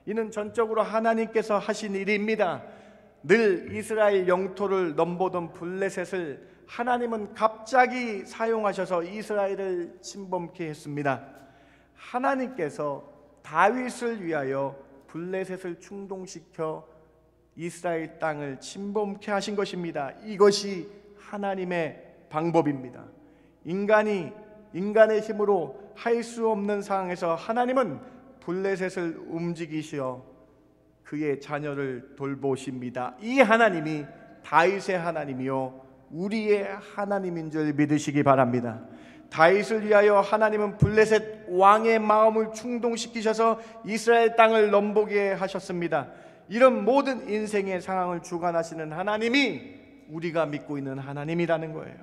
이는 전적으로 하나님께서 하신 일입니다. 늘 이스라엘 영토를 넘보던 블레셋을 하나님은 갑자기 사용하셔서 이스라엘을 침범케 했습니다. 하나님께서 다윗을 위하여 블레셋을 충동시켜 이스라엘 땅을 침범케 하신 것입니다. 이것이 하나님의 방법입니다. 인간의 힘으로 할 수 없는 상황에서 하나님은 블레셋을 움직이시어 그의 자녀를 돌보십니다. 이 하나님이 다윗의 하나님이요 우리의 하나님인 줄 믿으시기 바랍니다. 다윗을 위하여 하나님은 블레셋 왕의 마음을 충동시키셔서 이스라엘 땅을 넘보게 하셨습니다. 이런 모든 인생의 상황을 주관하시는 하나님이 우리가 믿고 있는 하나님이라는 거예요.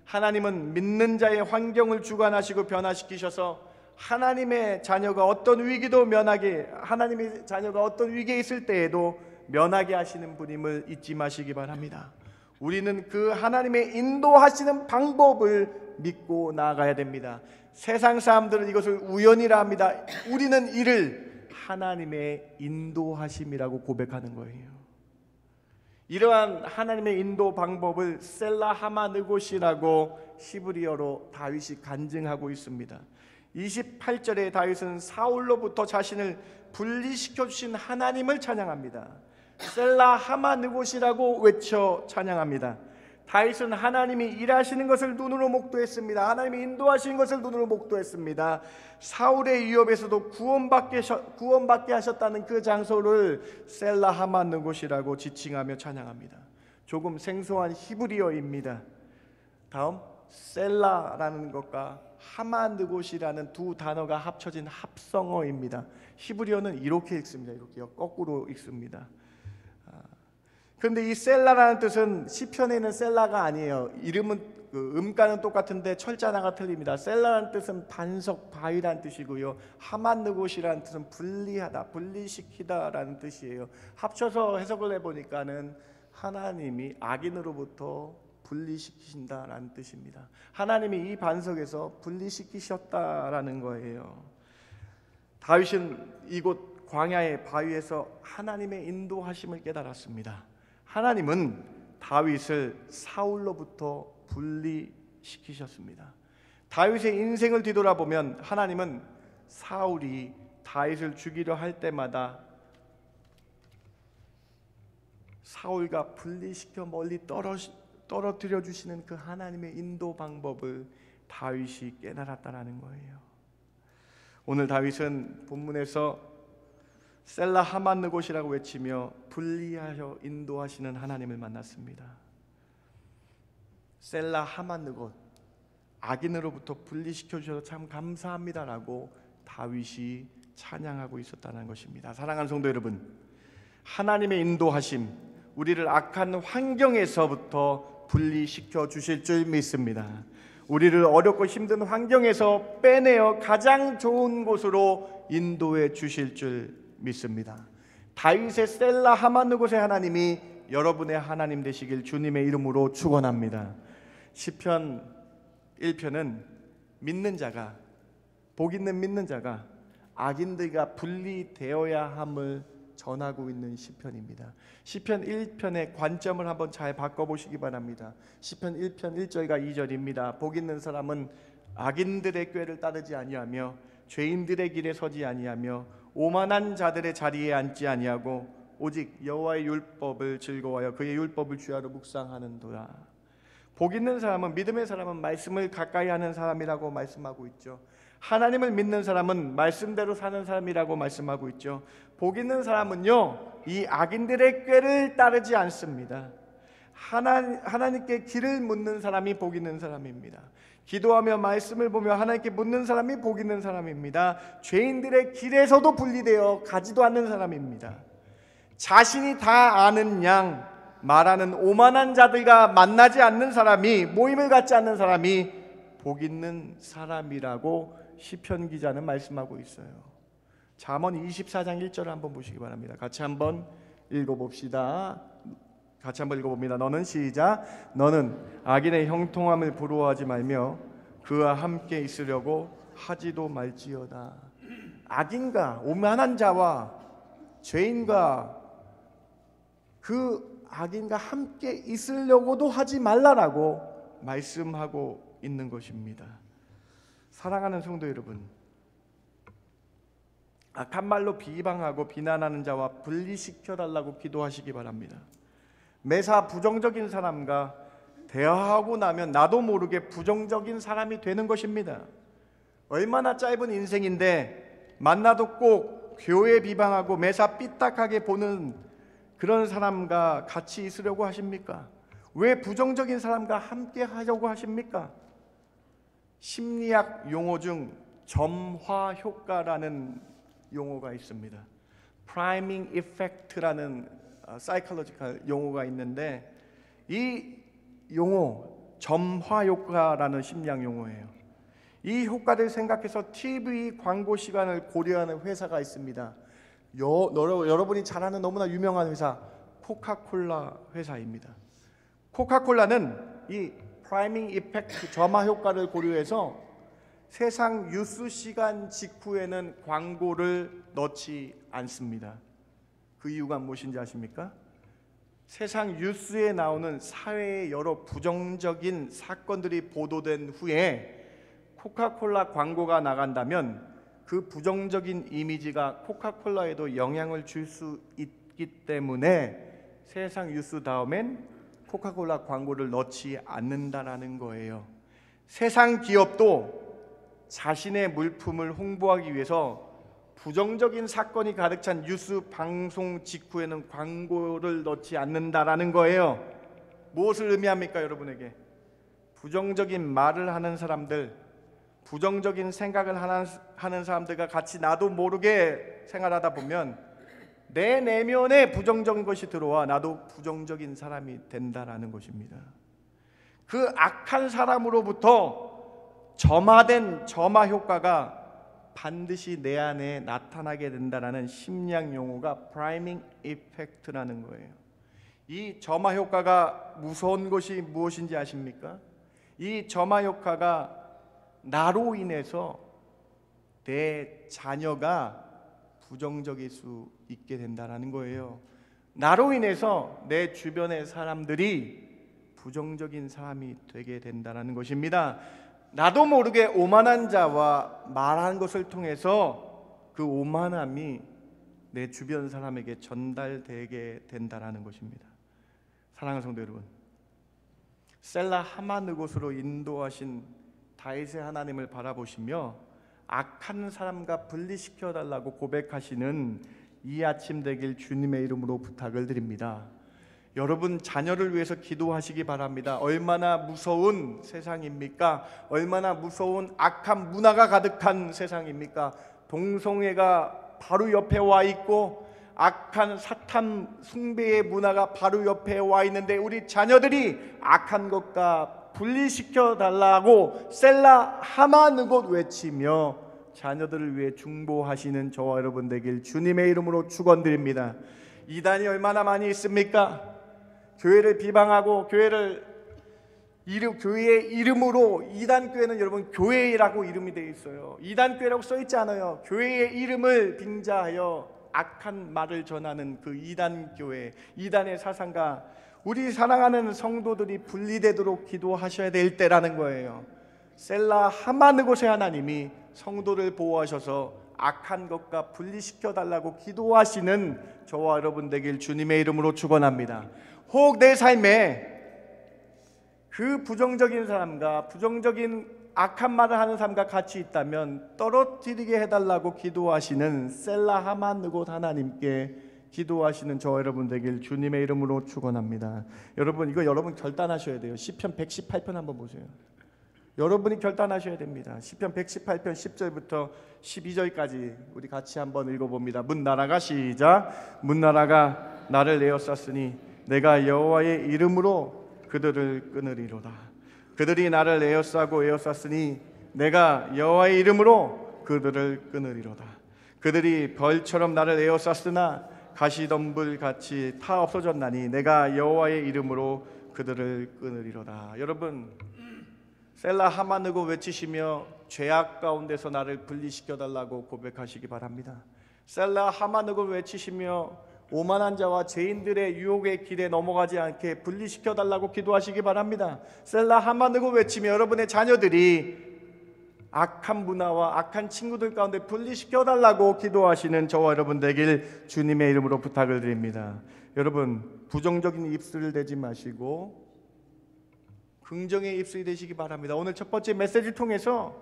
하나님은 믿는 자의 환경을 주관하시고 변화시키셔서 하나님의 자녀가 어떤 위기도 면하게, 하나님의 자녀가 어떤 위기에 있을 때에도 면하게 하시는 분임을 잊지 마시기 바랍니다. 우리는 그 하나님의 인도하시는 방법을 믿고 나아가야 됩니다. 세상 사람들은 이것을 우연이라 합니다. 우리는 이를 하나님의 인도하심이라고 고백하는 거예요. 이러한 하나님의 인도 방법을 셀라 하마느곳이라고 히브리어로 다윗이 간증하고 있습니다. 28절에 다윗은 사울로부터 자신을 분리시켜 주신 하나님을 찬양합니다. 셀라 하마느곳이라고 외쳐 찬양합니다. 다윗은 하나님이 일하시는 것을 눈으로 목도했습니다. 하나님이 인도하시는 것을 눈으로 목도했습니다. 사울의 위협에서도 구원받게 하셨다는 그 장소를 셀라 하마느곳이라고 지칭하며 찬양합니다. 조금 생소한 히브리어입니다. 다음, 셀라라는 것과 하마느곳이라는 두 단어가 합쳐진 합성어입니다. 히브리어는 이렇게 읽습니다. 이렇게요, 거꾸로 읽습니다. 그런데 이 셀라라는 뜻은 시편에 있는 셀라가 아니에요. 이름은 음가는 똑같은데 철자나가 틀립니다. 셀라라는 뜻은 반석, 바위라는 뜻이고요. 하마느곳이라는 뜻은 분리하다, 분리시키다라는 뜻이에요. 합쳐서 해석을 해보니까는 하나님이 악인으로부터 분리시키신다라는 뜻입니다. 하나님이 이 반석에서 분리시키셨다라는 거예요. 다윗은 이곳 광야의 바위에서 하나님의 인도하심을 깨달았습니다. 하나님은 다윗을 사울로부터 분리시키셨습니다. 다윗의 인생을 뒤돌아보면 하나님은 사울이 다윗을 죽이려 할 때마다 사울과 분리시켜 멀리 떨어뜨려 주시는 그 하나님의 인도 방법을 다윗이 깨달았다라는 거예요. 오늘 다윗은 본문에서 셀라 하만느곳이라고 외치며 분리하여 인도하시는 하나님을 만났습니다. 셀라 하만느곳, 악인으로부터 분리시켜 주셔서 참 감사합니다라고 다윗이 찬양하고 있었다는 것입니다. 사랑하는 성도 여러분, 하나님의 인도하심, 우리를 악한 환경에서부터 분리시켜 주실 줄 믿습니다. 우리를 어렵고 힘든 환경에서 빼내어 가장 좋은 곳으로 인도해 주실 줄 믿습니다. 다윗의 셀라 하만느곳의 하나님이 여러분의 하나님 되시길 주님의 이름으로 축원합니다. 시편 1편은 믿는 자가, 복 있는 믿는 자가 악인들과 분리되어야 함을 전하고 있는 시편입니다. 시편 1편의 관점을 한번 잘 바꿔보시기 바랍니다. 시편 1편 1절과 2절입니다. 복 있는 사람은 악인들의 꾀를 따르지 아니하며 죄인들의 길에 서지 아니하며 오만한 자들의 자리에 앉지 아니하고 오직 여호와의 율법을 즐거워하여 그의 율법을 주야로 묵상하는도다. 복 있는 사람은, 믿음의 사람은 말씀을 가까이 하는 사람이라고 말씀하고 있죠. 하나님을 믿는 사람은 말씀대로 사는 사람이라고 말씀하고 있죠. 복 있는 사람은요, 이 악인들의 꾀를 따르지 않습니다. 하나님께 길을 묻는 사람이 복 있는 사람입니다. 기도하며 말씀을 보며 하나님께 묻는 사람이 복 있는 사람입니다. 죄인들의 길에서도 분리되어 가지도 않는 사람입니다. 자신이 다 아는 양 말하는 오만한 자들과 만나지 않는 사람이, 모임을 갖지 않는 사람이 복 있는 사람이라고 시편 기자는 말씀하고 있어요. 잠언 24장 1절을 한번 보시기 바랍니다. 같이 한번 읽어봅시다. 같이 한번 읽어봅니다. 너는 시작. 너는 악인의 형통함을 부러워하지 말며 그와 함께 있으려고 하지도 말지어다. 악인과 오만한 자와 죄인과 그 악인과 함께 있으려고도 하지 말라라고 말씀하고 있는 것입니다. 사랑하는 성도 여러분, 악한 말로 비방하고 비난하는 자와 분리시켜달라고 기도하시기 바랍니다. 매사 부정적인 사람과 대화하고 나면 나도 모르게 부정적인 사람이 되는 것입니다. 얼마나 짧은 인생인데 만나도 꼭 교회 비방하고 매사 삐딱하게 보는 그런 사람과 같이 있으려고 하십니까? 왜 부정적인 사람과 함께 하려고 하십니까? 심리학 용어 중 점화 효과라는 용어가 있습니다. Priming Effect라는 사이콜로지컬 용어가 있는데, 이 용어 점화 효과라는 심리학 용어예요. 이 효과를 생각해서 TV 광고 시간을 고려하는 회사가 있습니다. 여러분이 잘 아는 너무나 유명한 회사, 코카콜라 회사입니다. 코카콜라는 이 프라이밍 이펙트, 점화 효과를 고려해서 세상 뉴스 시간 직후에는 광고를 넣지 않습니다. 그 이유가 무엇인지 아십니까? 세상 뉴스에 나오는 사회의 여러 부정적인 사건들이 보도된 후에 코카콜라 광고가 나간다면 그 부정적인 이미지가 코카콜라에도 영향을 줄 수 있기 때문에 세상 뉴스 다음엔 코카콜라 광고를 넣지 않는다라는 거예요. 세상 기업도 자신의 물품을 홍보하기 위해서 부정적인 사건이 가득 찬 뉴스 방송 직후에는 광고를 넣지 않는다라는 거예요. 무엇을 의미합니까, 여러분에게? 부정적인 말을 하는 사람들, 부정적인 생각을 하는 사람들과 같이 나도 모르게 생활하다 보면 내 내면에 부정적인 것이 들어와 나도 부정적인 사람이 된다라는 것입니다. 그 악한 사람으로부터 점화된 점화 효과가 반드시 내 안에 나타나게 된다라는 심리학 용어가 프라이밍 이펙트라는 거예요. 이 점화 효과가 무서운 것이 무엇인지 아십니까? 이 점화 효과가 나로 인해서 내 자녀가 부정적일 수 있게 된다는 거예요. 나로 인해서 내 주변의 사람들이 부정적인 사람이 되게 된다는 것입니다. 나도 모르게 오만한 자와 말하는 것을 통해서 그 오만함이 내 주변 사람에게 전달되게 된다는 것입니다. 사랑하는 성도 여러분, 셀라 하만 곳으로 인도하신 다윗의 하나님을 바라보시며 악한 사람과 분리시켜 달라고 고백하시는 이 아침 되길 주님의 이름으로 부탁을 드립니다. 여러분 자녀를 위해서 기도하시기 바랍니다. 얼마나 무서운 세상입니까? 얼마나 무서운 악한 문화가 가득한 세상입니까? 동성애가 바로 옆에 와 있고 악한 사탄 숭배의 문화가 바로 옆에 와 있는데 우리 자녀들이 악한 것과 분리시켜 달라고 셀라 하마느곳 외치며 자녀들을 위해 중보하시는 저와 여러분 되길 주님의 이름으로 축원드립니다. 이단이 얼마나 많이 있습니까? 교회를 비방하고 교회의 이름으로 이단교회는 여러분 교회라고 이름이 되어 있어요. 이단교회라고 써 있지 않아요. 교회의 이름을 빙자하여 악한 말을 전하는 그 이단교회, 이단의 사상과 우리 사랑하는 성도들이 분리되도록 기도하셔야 될 때라는 거예요. 셀라 하마느곳의 하나님이 성도를 보호하셔서 악한 것과 분리시켜 달라고 기도하시는 저와 여러분 되길 주님의 이름으로 축원합니다. 혹 내 삶에 그 부정적인 사람과 부정적인 악한 말을 하는 사람과 같이 있다면 떨어뜨리게 해달라고 기도하시는 셀라 하마느곳 하나님께 기도하시는 저와 여러분 되길 주님의 이름으로 축원합니다. 여러분 이거 여러분 결단하셔야 돼요. 시편 118편 한번 보세요. 여러분이 결단하셔야 됩니다. 시편 118편 10절부터 12절까지 우리 같이 한번 읽어봅니다. 문나라가 시작. 문나라가 나를 에워쌌으니 내가 여호와의 이름으로 그들을 끊으리로다. 그들이 나를 에워쌌으니 내가 여호와의 이름으로 그들을 끊으리로다. 그들이 벌처럼 나를 에워쌌으나 가시덤불같이 타 없어졌나니 내가 여호와의 이름으로 그들을 끊으리로다. 여러분 셀라 하마느곳 외치시며 죄악 가운데서 나를 분리시켜달라고 고백하시기 바랍니다. 셀라 하마느곳 외치시며 오만한 자와 죄인들의 유혹의 길에 넘어가지 않게 분리시켜달라고 기도하시기 바랍니다. 셀라 하마느곳 외치며 여러분의 자녀들이 악한 문화와 악한 친구들 가운데 분리시켜달라고 기도하시는 저와 여러분 되길 주님의 이름으로 부탁을 드립니다. 여러분 부정적인 입술을 대지 마시고 긍정의 입술이 되시기 바랍니다. 오늘 첫 번째 메시지를 통해서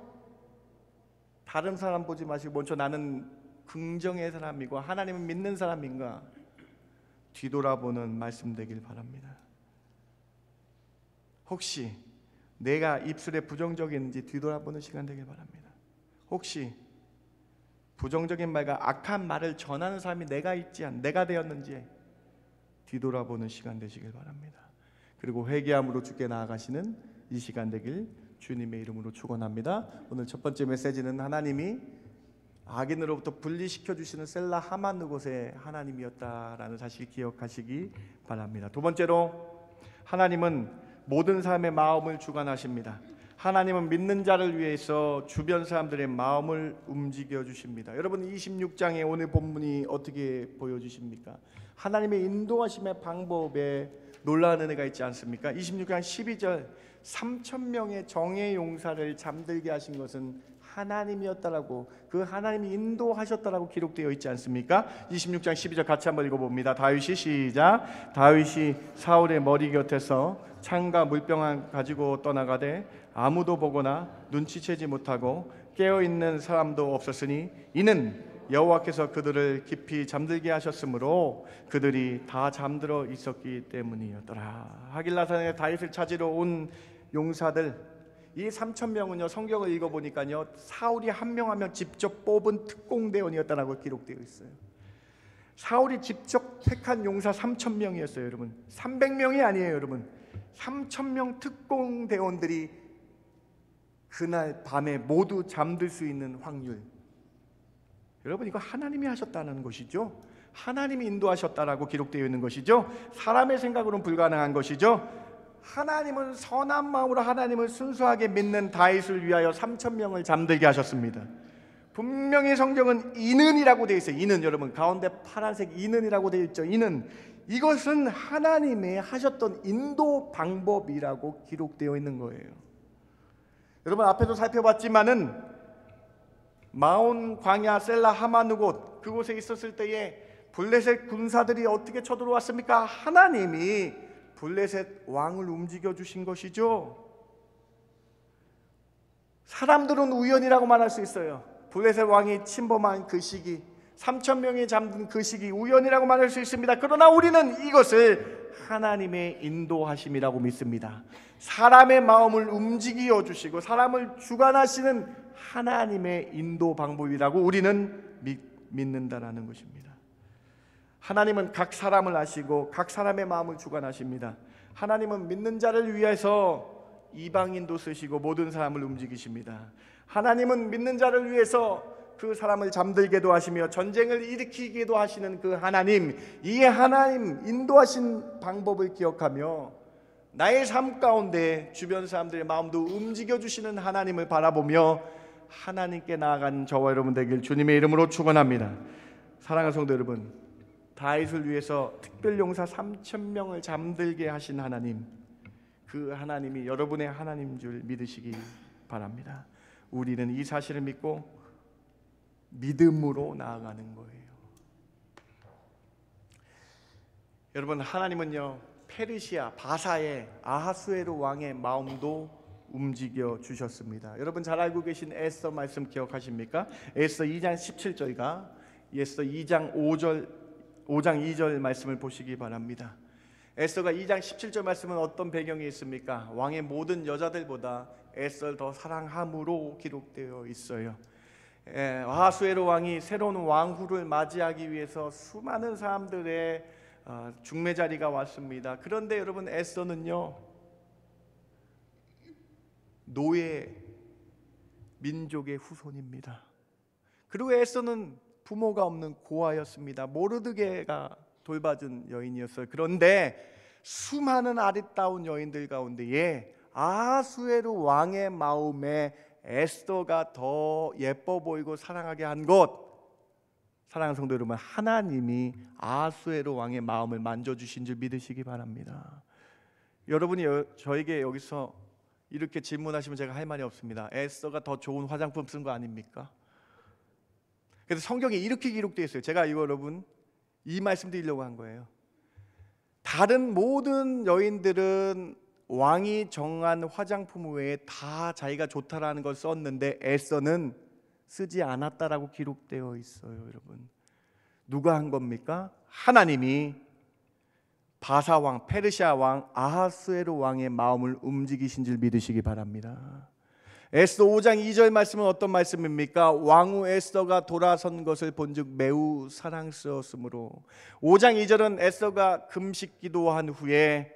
다른 사람 보지 마시고 먼저 나는 긍정의 사람이고 하나님을 믿는 사람인가 뒤돌아보는 말씀 되길 바랍니다. 혹시 내가 입술에 부정적인지 뒤돌아보는 시간 되길 바랍니다. 혹시 부정적인 말과 악한 말을 전하는 사람이 내가 되었는지 뒤돌아보는 시간 되시길 바랍니다. 그리고 회개함으로 주께 나아가시는 이 시간 되길 주님의 이름으로 축원합니다. 오늘 첫 번째 메시지는 하나님이 악인으로부터 분리시켜 주시는 셀라 하마느곳의 하나님이었다라는 사실 기억하시기 바랍니다. 두 번째로 하나님은 모든 사람의 마음을 주관하십니다. 하나님은 믿는 자를 위해서 주변 사람들의 마음을 움직여 주십니다. 여러분 26장의 오늘 본문이 어떻게 보여주십니까? 하나님의 인도하심의 방법에 놀라운 은혜가 있지 않습니까? 26장 12절 3,000명의 정예 용사를 잠들게 하신 것은 하나님이었다라고 그 하나님이 인도하셨다라고 기록되어 있지 않습니까? 26장 12절 같이 한번 읽어봅니다. 다윗이 시작. 다윗이 사울의 머리 곁에서 창과 물병을 가지고 떠나가되 아무도 보거나 눈치채지 못하고 깨어있는 사람도 없었으니 이는 여호와께서 그들을 깊이 잠들게 하셨으므로 그들이 다 잠들어 있었기 때문이었더라. 하길라산에 다윗을 찾으러 온 용사들 이 3,000명은요 성경을 읽어보니까요 사울이 한 명 한 명 직접 뽑은 특공대원이었다라고 기록되어 있어요. 사울이 직접 택한 용사 3,000명이었어요. 여러분 300명이 아니에요. 여러분 3,000명 특공대원들이 그날 밤에 모두 잠들 수 있는 확률, 여러분 이거 하나님이 하셨다는 것이죠. 하나님이 인도하셨다라고 기록되어 있는 것이죠. 사람의 생각으로는 불가능한 것이죠. 하나님은 선한 마음으로 하나님을 순수하게 믿는 다윗을 위하여 3,000명을 잠들게 하셨습니다. 분명히 성경은 이는이라고 되어 있어요. 이는, 여러분 가운데 파란색 이는이라고 되어 있죠. 이는, 이것은 하나님이 하셨던 인도 방법이라고 기록되어 있는 거예요. 여러분 앞에도 살펴봤지만은 마온 광야 셀라 하마느곳 그곳에 있었을 때에 블레셋 군사들이 어떻게 쳐들어왔습니까? 하나님이 블레셋 왕을 움직여 주신 것이죠. 사람들은 우연이라고 말할 수 있어요. 블레셋 왕이 침범한 그 시기, 3,000명이 잠든 그 시기 우연이라고 말할 수 있습니다. 그러나 우리는 이것을 하나님의 인도하심이라고 믿습니다. 사람의 마음을 움직여 주시고 사람을 주관하시는 하나님의 인도 방법이라고 우리는 믿는다라는 것입니다. 하나님은 각 사람을 아시고 각 사람의 마음을 주관하십니다. 하나님은 믿는 자를 위해서 이방인도 쓰시고 모든 사람을 움직이십니다. 하나님은 믿는 자를 위해서 그 사람을 잠들게도 하시며 전쟁을 일으키기도 하시는 그 하나님, 이 하나님 인도하신 방법을 기억하며 나의 삶 가운데 주변 사람들의 마음도 움직여 주시는 하나님을 바라보며 하나님께 나아가는 저와 여러분 되길 주님의 이름으로 축원합니다. 사랑하는 성도 여러분, 다윗을 위해서 특별용사 3,000명을 잠들게 하신 하나님, 그 하나님이 여러분의 하나님인 줄 믿으시기 바랍니다. 우리는 이 사실을 믿고 믿음으로 나아가는 거예요. 여러분, 하나님은요 페르시아 바사의 아하수에로 왕의 마음도 움직여 주셨습니다. 여러분 잘 알고 계신 에스더 말씀 기억하십니까? 에스더 2장 17절과 에스더 2장 2절 말씀을 보시기 바랍니다. 에스더가 2장 17절 말씀은 어떤 배경이 있습니까? 왕의 모든 여자들보다 에스더를 더 사랑함으로 기록되어 있어요. 아하수에로 왕이 새로운 왕후를 맞이하기 위해서 수많은 사람들의 중매자리가 왔습니다. 그런데 여러분 에스더는요 노예 민족의 후손입니다. 그리고 에스더는 부모가 없는 고아였습니다. 모르드게가 돌봐준 여인이었어요. 그런데 수많은 아리따운 여인들 가운데에 아하수에로 왕의 마음에 에스더가 더 예뻐 보이고 사랑하게 한 것, 사랑하는 성도 여러분, 하나님이 아하수에로 왕의 마음을 만져주신 줄 믿으시기 바랍니다. 여러분이 저에게 여기서 이렇게 질문하시면 제가 할 말이 없습니다. 에스더가 더 좋은 화장품 쓴 거 아닙니까? 그래서 성경에 이렇게 기록되어 있어요. 제가 이거 여러분 이 말씀 드리려고 한 거예요. 다른 모든 여인들은 왕이 정한 화장품 외에 다 자기가 좋다라는 걸 썼는데 에스더는 쓰지 않았다라고 기록되어 있어요. 여러분, 누가 한 겁니까? 하나님이 바사 왕, 페르시아 왕 아하수에로 왕의 마음을 움직이신 줄 믿으시기 바랍니다. 에스더 5장 2절 말씀은 어떤 말씀입니까? 왕후 에스더가 돌아선 것을 본즉 매우 사랑스러웠으므로. 5장 2절은 에스더가 금식 기도한 후에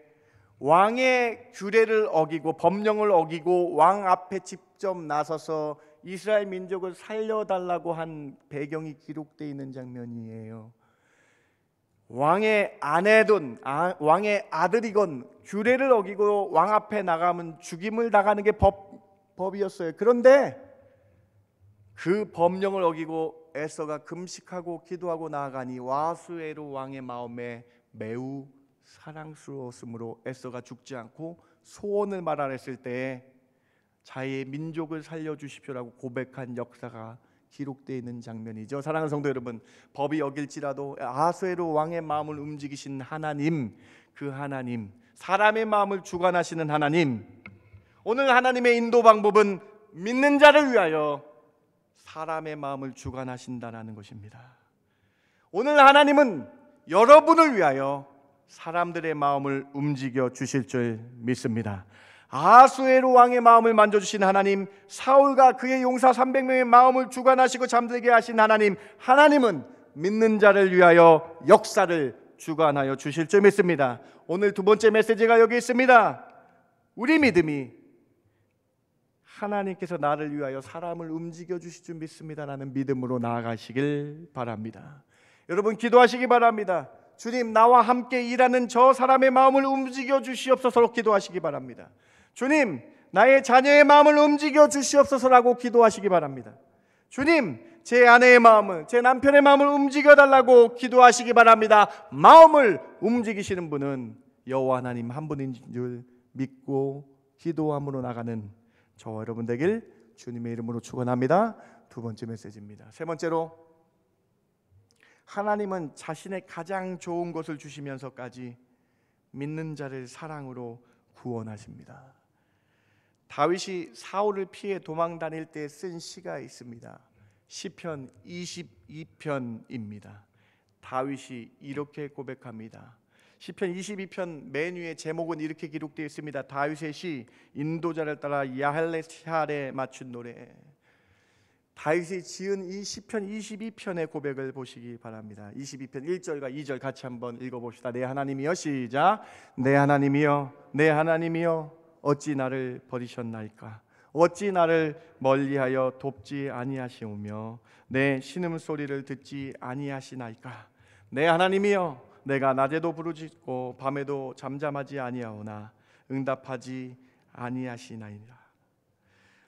왕의 규례를 어기고 법령을 어기고 왕 앞에 직접 나서서 이스라엘 민족을 살려달라고 한 배경이 기록되어 있는 장면이에요. 왕의 아내든 왕의 아들이건 규례를 어기고 왕 앞에 나가면 죽임을 당하는 게 법이었어요. 그런데 그 법령을 어기고 에스더가 금식하고 기도하고 나아가니 아하수에로 왕의 마음에 매우 사랑스러웠으므로 에스더가 죽지 않고 소원을 말하랬을 때 자기의 민족을 살려주십시오라고 고백한 역사가 기록되어 있는 장면이죠. 사랑하는 성도 여러분, 법이 어길지라도 아하수에로 왕의 마음을 움직이신 하나님, 그 하나님, 사람의 마음을 주관하시는 하나님, 오늘 하나님의 인도 방법은 믿는 자를 위하여 사람의 마음을 주관하신다는 것입니다. 오늘 하나님은 여러분을 위하여 사람들의 마음을 움직여 주실 줄 믿습니다. 아하수에로 왕의 마음을 만져주신 하나님, 사울과 그의 용사 300명의 마음을 주관하시고 잠들게 하신 하나님, 하나님은 믿는 자를 위하여 역사를 주관하여 주실 줄 믿습니다. 오늘 두 번째 메시지가 여기 있습니다. 우리 믿음이 하나님께서 나를 위하여 사람을 움직여 주실 줄 믿습니다라는 믿음으로 나아가시길 바랍니다. 여러분 기도하시기 바랍니다. 주님, 나와 함께 일하는 저 사람의 마음을 움직여 주시옵소서로 기도하시기 바랍니다. 주님, 나의 자녀의 마음을 움직여 주시옵소서라고 기도하시기 바랍니다. 주님, 제 아내의 마음을, 제 남편의 마음을 움직여 달라고 기도하시기 바랍니다. 마음을 움직이시는 분은 여호와 하나님 한 분인 줄 믿고 기도함으로 나가는 저와 여러분 되길 주님의 이름으로 축원합니다. 두 번째 메시지입니다. 세 번째로, 하나님은 자신의 가장 좋은 것을 주시면서까지 믿는 자를 사랑으로 구원하십니다. 다윗이 사울을 피해 도망 다닐 때 쓴 시가 있습니다. 시편 22편입니다. 다윗이 이렇게 고백합니다. 시편 22편 맨 위에 제목은 이렇게 기록되어 있습니다. 다윗의 시, 인도자를 따라 야할레샬에 맞춘 노래. 다윗이 지은 이 시편 22편의 고백을 보시기 바랍니다. 22편 1절과 2절 같이 한번 읽어봅시다. 내 하나님이여, 시작. 내 하나님이여, 내 하나님이여, 어찌 나를 버리셨나이까? 어찌 나를 멀리하여 돕지 아니하시오며 내 신음소리를 듣지 아니하시나이까? 내 하나님이여, 내가 낮에도 부르짖고 밤에도 잠잠하지 아니하오나 응답하지 아니하시나이다.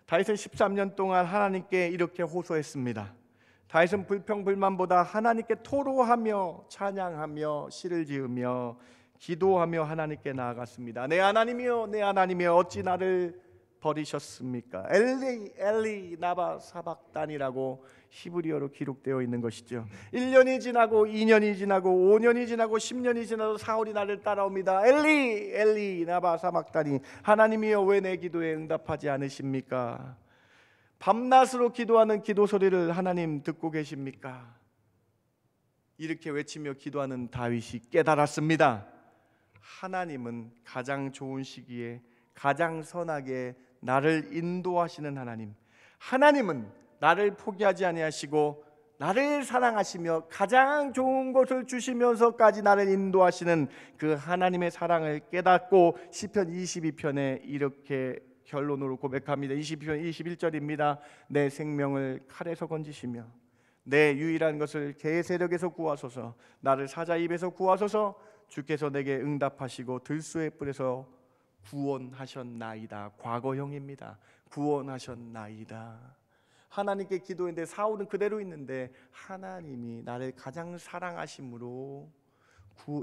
다윗은 13년 동안 하나님께 이렇게 호소했습니다. 다윗은 불평불만보다 하나님께 토로하며 찬양하며 시를 지으며 기도하며 하나님께 나아갔습니다. 내 하나님이여, 내 하나님이여, 어찌 나를 버리셨습니까? 엘리 엘리 나바 사박단이라고 히브리어로 기록되어 있는 것이죠. 1년이 지나고 2년이 지나고 5년이 지나고 10년이 지나도 사울이 나를 따라옵니다. 엘리 엘리 나바 사박단이, 하나님이여 왜 내 기도에 응답하지 않으십니까? 밤낮으로 기도하는 기도 소리를 하나님 듣고 계십니까? 이렇게 외치며 기도하는 다윗이 깨달았습니다. 하나님은 가장 좋은 시기에 가장 선하게 나를 인도하시는 하나님, 하나님은 나를 포기하지 아니하시고 나를 사랑하시며 가장 좋은 것을 주시면서까지 나를 인도하시는 그 하나님의 사랑을 깨닫고 시편 22편에 이렇게 결론으로 고백합니다. 22편 21절입니다. 내 생명을 칼에서 건지시며 내 유일한 것을 개의 세력에서 구하소서. 나를 사자 입에서 구하소서. 주께서 내게 응답하시고 들소의 뿔에서 구원하셨나이다. 과거형입니다. 구원하셨나이다. 하나님께 기도했는데 사울은 그대로 있는데 하나님이 나를 가장 사랑하심으로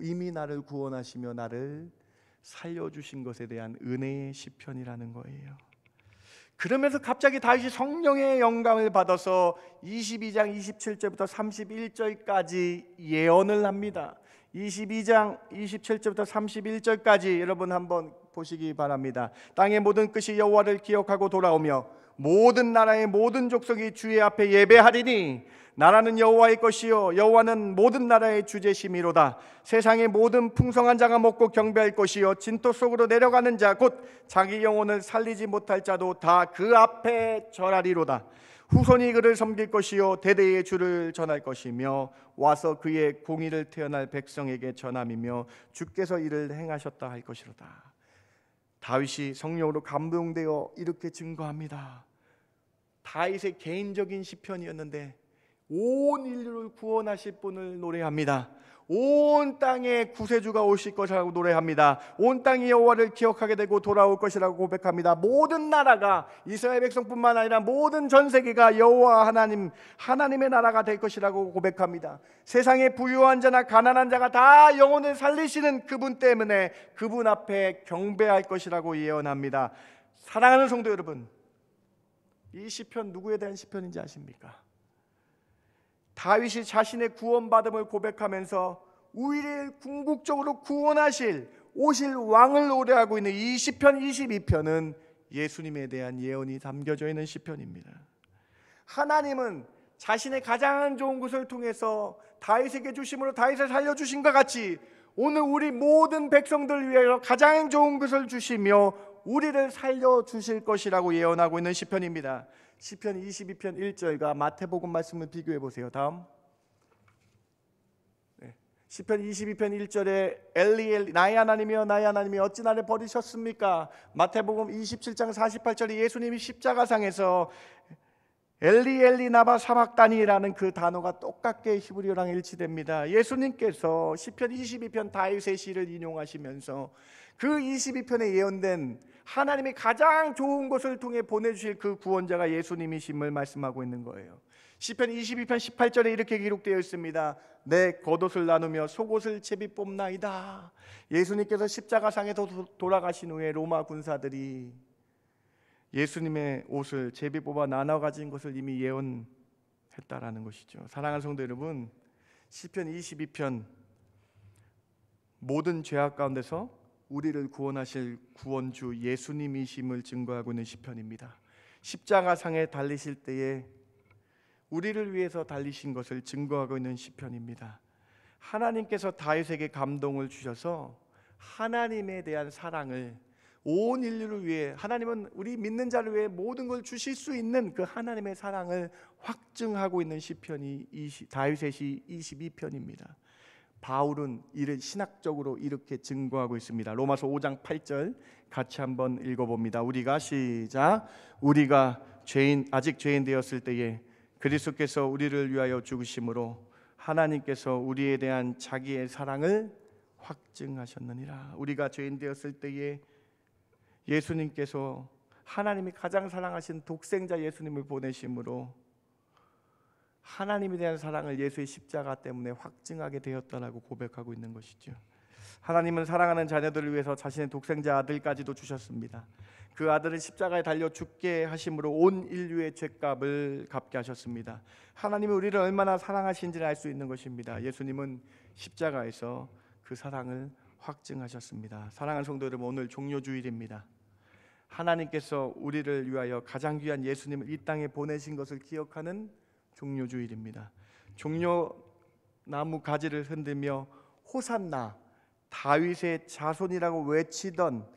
이미 나를 구원하시며 나를 살려주신 것에 대한 은혜의 시편이라는 거예요. 그러면서 갑자기 다윗이 성령의 영감을 받아서 22장 27절부터 31절까지 예언을 합니다. 22장 27절부터 31절까지 여러분 한번 보시기 바랍니다. 땅의 모든 끝이 여호와를 기억하고 돌아오며 모든 나라의 모든 족속이 주의 앞에 예배하리니 나라는 여호와의 것이요 여호와는 모든 나라의 주제심이로다. 세상의 모든 풍성한 자가 먹고 경배할 것이요 진토 속으로 내려가는 자 곧 자기 영혼을 살리지 못할 자도 다 그 앞에 절하리로다. 후손이 그를 섬길 것이요 대대의 주를 전할 것이며 와서 그의 공의를 태어날 백성에게 전함이며 주께서 이를 행하셨다 할 것이로다. 다윗이 성령으로 감동되어 이렇게 증거합니다. 다윗의 개인적인 시편이었는데 온 인류를 구원하실 분을 노래합니다. 온 땅에 구세주가 오실 것이라고 노래합니다. 온 땅이 여호와를 기억하게 되고 돌아올 것이라고 고백합니다. 모든 나라가 이스라엘 백성뿐만 아니라 모든 전 세계가 여호와 하나님의 나라가 될 것이라고 고백합니다. 세상의 부유한 자나 가난한 자가 다 영혼을 살리시는 그분 때문에 그분 앞에 경배할 것이라고 예언합니다. 사랑하는 성도 여러분, 이 시편 누구에 대한 시편인지 아십니까? 다윗이 자신의 구원받음을 고백하면서 우리를 궁극적으로 구원하실 오실 왕을 노래하고 있는 이 시편 22편은 예수님에 대한 예언이 담겨져 있는 시편입니다. 하나님은 자신의 가장 좋은 것을 통해서 다윗에게 주심으로 다윗을 살려주신 것 같이 오늘 우리 모든 백성들을 위하여 가장 좋은 것을 주시며 우리를 살려주실 것이라고 예언하고 있는 시편입니다. 시편 22편 1절과 마태복음 말씀을 비교해 보세요. 다음 시편 22편 1절에 엘리 엘리 나의 하나님이여 나의 하나님이여 어찌 나를 버리셨습니까? 마태복음 27장 48절에 예수님이 십자가상에서 엘리 엘리 나바 사박다니라는 그 단어가 똑같게 히브리어랑 일치됩니다. 예수님께서 시편 22편 다윗의 시를 인용하시면서 그 22편에 예언된 하나님이 가장 좋은 것을 통해 보내주실 그 구원자가 예수님이심을 말씀하고 있는 거예요. 시편 22편 18절에 이렇게 기록되어 있습니다. 내 겉옷을 나누며 속옷을 제비 뽑나이다. 예수님께서 십자가상에 돌아가신 후에 로마 군사들이 예수님의 옷을 제비 뽑아 나눠 가진 것을 이미 예언했다라는 것이죠. 사랑하는 성도 여러분, 시편 22편 모든 죄악 가운데서 우리를 구원하실 구원주 예수님이심을 증거하고 있는 시편입니다. 십자가상에 달리실 때에 우리를 위해서 달리신 것을 증거하고 있는 시편입니다. 하나님께서 다윗에게 감동을 주셔서 하나님에 대한 사랑을 온 인류를 위해, 하나님은 우리 믿는 자를 위해 모든 걸 주실 수 있는 그 하나님의 사랑을 확증하고 있는 시편이 다윗의 시 22편입니다. 바울은 이를 신학적으로 이렇게 증거하고 있습니다. 로마서 5장 8절 같이 한번 읽어봅니다. 우리가 시작. 우리가 아직 죄인 되었을 때에 그리스도께서 우리를 위하여 죽으심으로 하나님께서 우리에 대한 자기의 사랑을 확증하셨느니라. 우리가 죄인 되었을 때에 예수님께서, 하나님이 가장 사랑하신 독생자 예수님을 보내심으로 하나님에 대한 사랑을 예수의 십자가 때문에 확증하게 되었다라고 고백하고 있는 것이죠. 하나님은 사랑하는 자녀들을 위해서 자신의 독생자 아들까지도 주셨습니다. 그 아들은 십자가에 달려 죽게 하심으로 온 인류의 죄값을 갚게 하셨습니다. 하나님이 우리를 얼마나 사랑하신지를 알 수 있는 것입니다. 예수님은 십자가에서 그 사랑을 확증하셨습니다. 사랑하는 성도 여러분, 오늘 종료주일입니다. 하나님께서 우리를 위하여 가장 귀한 예수님을 이 땅에 보내신 것을 기억하는 종료주일입니다. 종려나무 가지를 흔들며 호산나, 다윗의 자손이라고 외치던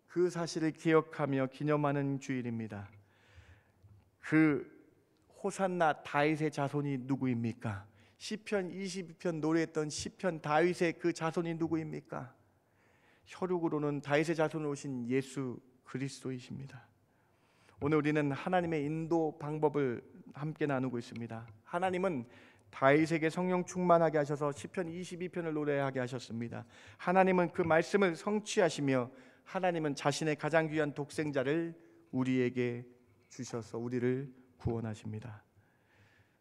그 사실을 기억하며 기념하는 주일입니다. 그 호산나 다윗의 자손이 누구입니까? 시편 22편 노래했던 시편 다윗의 그 자손이 누구입니까? 혈육으로는 다윗의 자손으로 오신 예수 그리스도이십니다. 오늘 우리는 하나님의 인도 방법을 함께 나누고 있습니다. 하나님은 다윗에게 성령 충만하게 하셔서 시편 22편을 노래하게 하셨습니다. 하나님은 그 말씀을 성취하시며 하나님은 자신의 가장 귀한 독생자를 우리에게 주셔서 우리를 구원하십니다.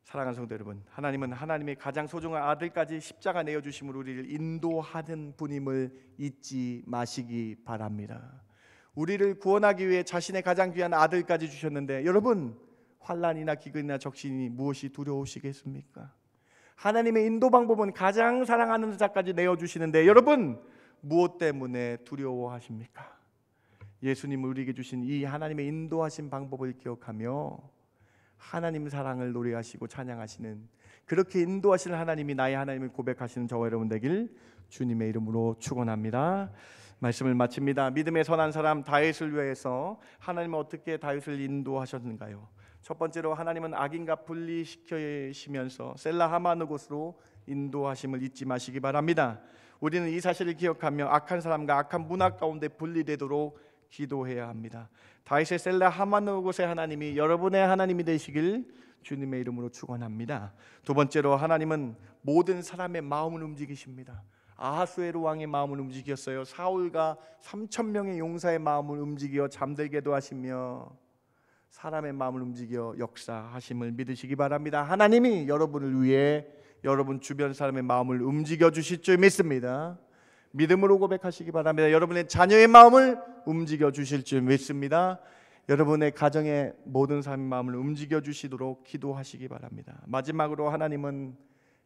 사랑하는 성도 여러분, 하나님은 하나님의 가장 소중한 아들까지 십자가 내어주심으로 우리를 인도하는 분임을 잊지 마시기 바랍니다. 우리를 구원하기 위해 자신의 가장 귀한 아들까지 주셨는데, 여러분, 환난이나 기근이나 적신이 무엇이 두려우시겠습니까? 하나님의 인도 방법은 가장 사랑하는 자까지 내어주시는데, 여러분, 무엇 때문에 두려워하십니까? 예수님을 우리에게 주신 이 하나님의 인도하신 방법을 기억하며 하나님 사랑을 노래하시고 찬양하시는, 그렇게 인도하시는 하나님이 나의 하나님을 고백하시는 저와 여러분 되길 주님의 이름으로 축원합니다. 말씀을 마칩니다. 믿음의 선한 사람 다윗을 위해서 하나님은 어떻게 다윗을 인도하셨는가요? 첫 번째로 하나님은 악인과 분리시키시면서 셀라 하마느 곳으로 인도하심을 잊지 마시기 바랍니다. 우리는 이 사실을 기억하며 악한 사람과 악한 문화 가운데 분리되도록 기도해야 합니다. 다윗의 셀라 하마느 곳의 하나님이 여러분의 하나님이 되시길 주님의 이름으로 축원합니다. 두 번째로 하나님은 모든 사람의 마음을 움직이십니다. 아하수에로 왕의 마음을 움직였어요. 사울과 3,000명의 용사의 마음을 움직여 잠들게도 하시며 사람의 마음을 움직여 역사하심을 믿으시기 바랍니다. 하나님이 여러분을 위해 여러분 주변 사람의 마음을 움직여 주실 줄 믿습니다. 믿음으로 고백하시기 바랍니다. 여러분의 자녀의 마음을 움직여 주실 줄 믿습니다. 여러분의 가정의 모든 사람의 마음을 움직여 주시도록 기도하시기 바랍니다. 마지막으로 하나님은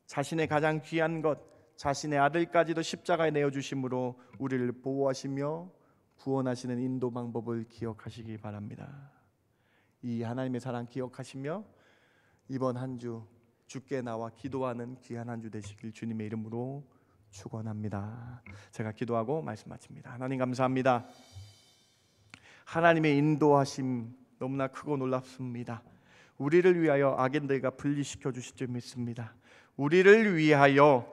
자신의 가장 귀한 것, 자신의 아들까지도 십자가에 내어주심으로 우리를 보호하시며 구원하시는 인도 방법을 기억하시기 바랍니다. 이 하나님의 사랑 기억하시며 이번 한 주 주께 나와 기도하는 귀한 한 주 되시길 주님의 이름으로 축원합니다. 제가 기도하고 말씀 마칩니다. 하나님 감사합니다. 하나님의 인도하심 너무나 크고 놀랍습니다. 우리를 위하여 악인들과 분리시켜 주실 줄 믿습니다. 우리를 위하여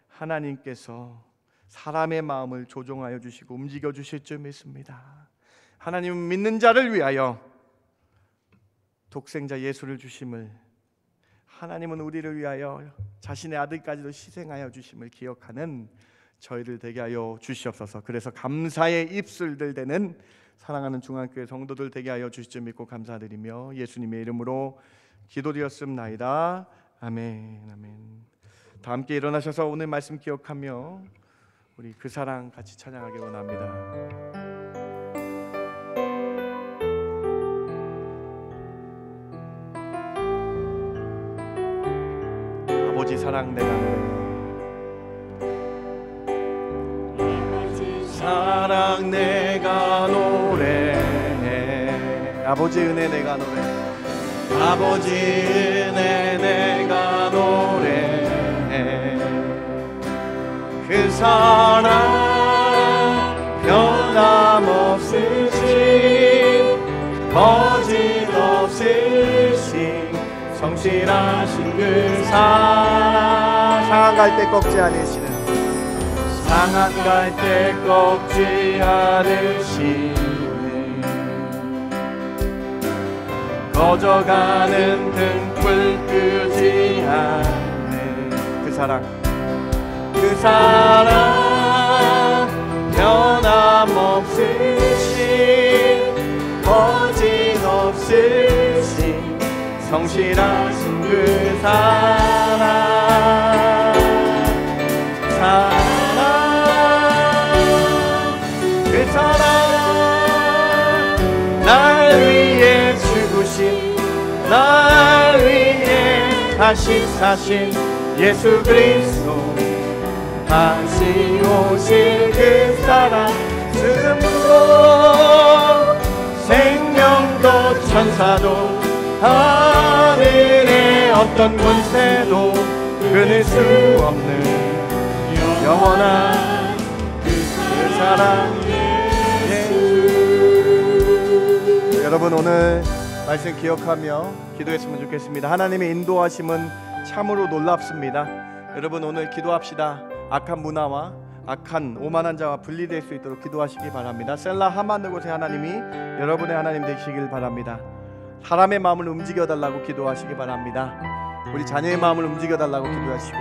하나님께서 사람의 마음을 조종하여 주시고 움직여 주실 줄 믿습니다. 하나님은 믿는 자를 위하여 독생자 예수를 주심을, 하나님은 우리를 위하여 자신의 아들까지도 희생하여 주심을 기억하는 저희를 되게 하여 주시옵소서. 그래서 감사의 입술들 되는 사랑하는 중앙교회 성도들 되게 하여 주실 줄 믿고 감사드리며 예수님의 이름으로 기도드렸습나이다. 아멘. 아멘. 다 함께 일어나셔서 오늘 말씀 기억하며 우리 그 사랑 같이 찬양하기 원합니다. 아버지 사랑 내가 아버지 은혜 내가 노래 아버지 은혜 내가 노래해 그 사랑 변함없으신 거짓없으신 성실하신 그 사랑 상한 갈 때 꺾지 않으시는 상한 갈 때 꺾지 않으시는 꺼져가는 등불 끄지 않는 그 사랑 변함없으신 거짓없으신 성실하신 그 사랑 그 사랑 날 위해 죽으신 날 위해 다시 사신 예수 그리스도 다시 오실 그 사랑 죽음도 생명도 천사도 하늘의 어떤 권세도 끊을 수 없는 영원한 그 사랑 예수 여러분 오늘 말씀 기억하며 기도했으면 좋겠습니다. 하나님의 인도하심은 참으로 놀랍습니다. 여러분 오늘 기도합시다. 악한 문화와 악한 오만한 자와 분리될 수 있도록 기도하시기 바랍니다. 셀라 하만 곳에 하나님이 여러분의 하나님 되시길 바랍니다. 사람의 마음을 움직여달라고 기도하시기 바랍니다. 우리 자녀의 마음을 움직여달라고 기도하시고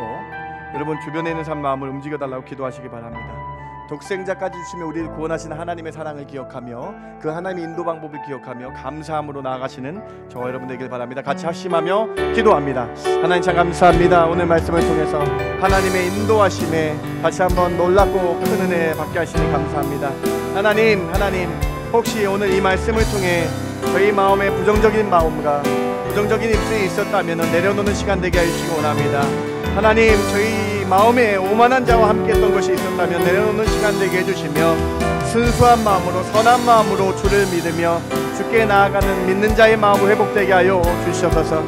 여러분 주변에 있는 사람 마음을 움직여달라고 기도하시기 바랍니다. 독생자까지 주시며 우리를 구원하신 하나님의 사랑을 기억하며 그 하나님의 인도 방법을 기억하며 감사함으로 나아가시는 저와 여러분 되길 바랍니다. 같이 합심하며 기도합니다. 하나님 참 감사합니다. 오늘 말씀을 통해서 하나님의 인도하심에 다시 한번 놀랍고 큰 은혜 받게 하시니 감사합니다. 하나님 혹시 오늘 이 말씀을 통해 저희 마음에 부정적인 마음과 부정적인 입술이 있었다면 내려놓는 시간 되게 해주시기 원합니다. 하나님 저희 마음에 오만한 자와 함께 했던 것이 있었다면 내려놓는 시간 되게 해주시며 순수한 마음으로 선한 마음으로 주를 믿으며 주께 나아가는 믿는 자의 마음을 회복되게 하여 주시옵소서.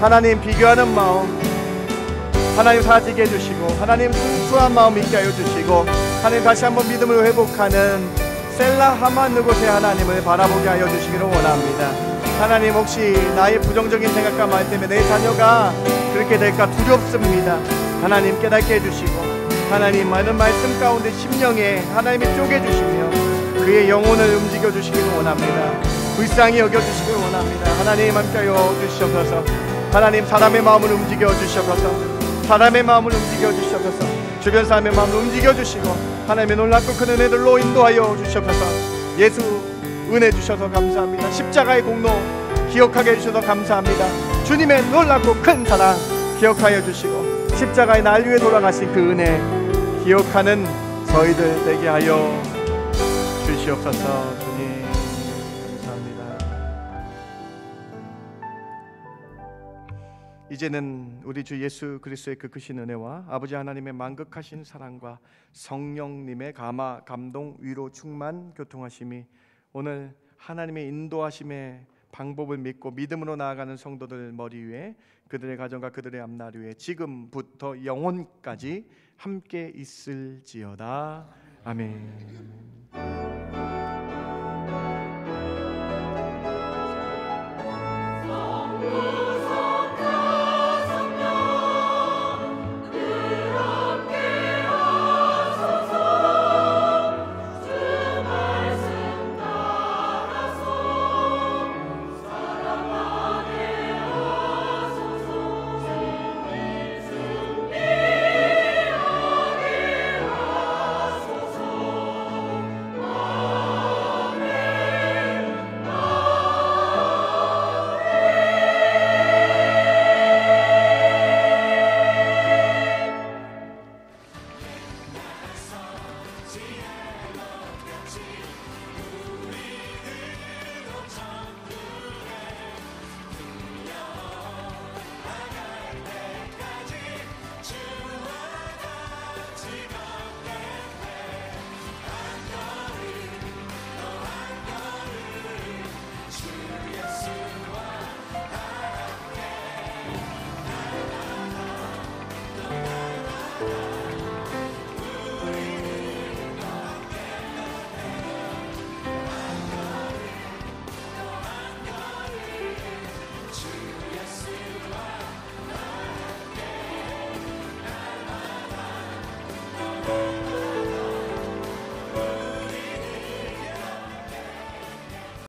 하나님 비교하는 마음 하나님 사라지게 해주시고 하나님 순수한 마음 있게 하여 주시고 하나님 다시 한번 믿음을 회복하는 셀라 하만 누곳의 하나님을 바라보게 하여 주시기를 원합니다. 하나님 혹시 나의 부정적인 생각과 말 때문에 내 자녀가 그렇게 될까 두렵습니다. 하나님 깨닫게 해주시고 하나님 많은 말씀 가운데 심령에 하나님이 쪼개주시며 그의 영혼을 움직여주시기를 원합니다. 불쌍히 여겨주시기를 원합니다. 하나님 함께하여 주시옵소서. 하나님 사람의 마음을 움직여주시옵소서. 사람의 마음을 움직여주시옵소서. 주변 사람의 마음을 움직여주시고 하나님의 놀랍고 큰 은혜들로 인도하여 주시옵소서. 예수 은혜 주셔서 감사합니다. 십자가의 공로 기억하게 해주셔서 감사합니다. 주님의 놀랍고 큰 사랑 기억하여 주시고 십자가의 날 위에 돌아가신 그 은혜 기억하는 저희들 되게 하여 주시옵소서. 주님 감사합니다. 이제는 우리 주 예수 그리스도의 그 크신 은혜와 아버지 하나님의 만극하신 사랑과 성령님의 감화, 감동, 위로, 충만, 교통하심이 오늘 하나님의 인도하심의 방법을 믿고 믿음으로 나아가는 성도들 머리 위에 그들의 가정과 그들의 앞날 위에 지금부터 영원까지 함께 있을지어다. 아멘.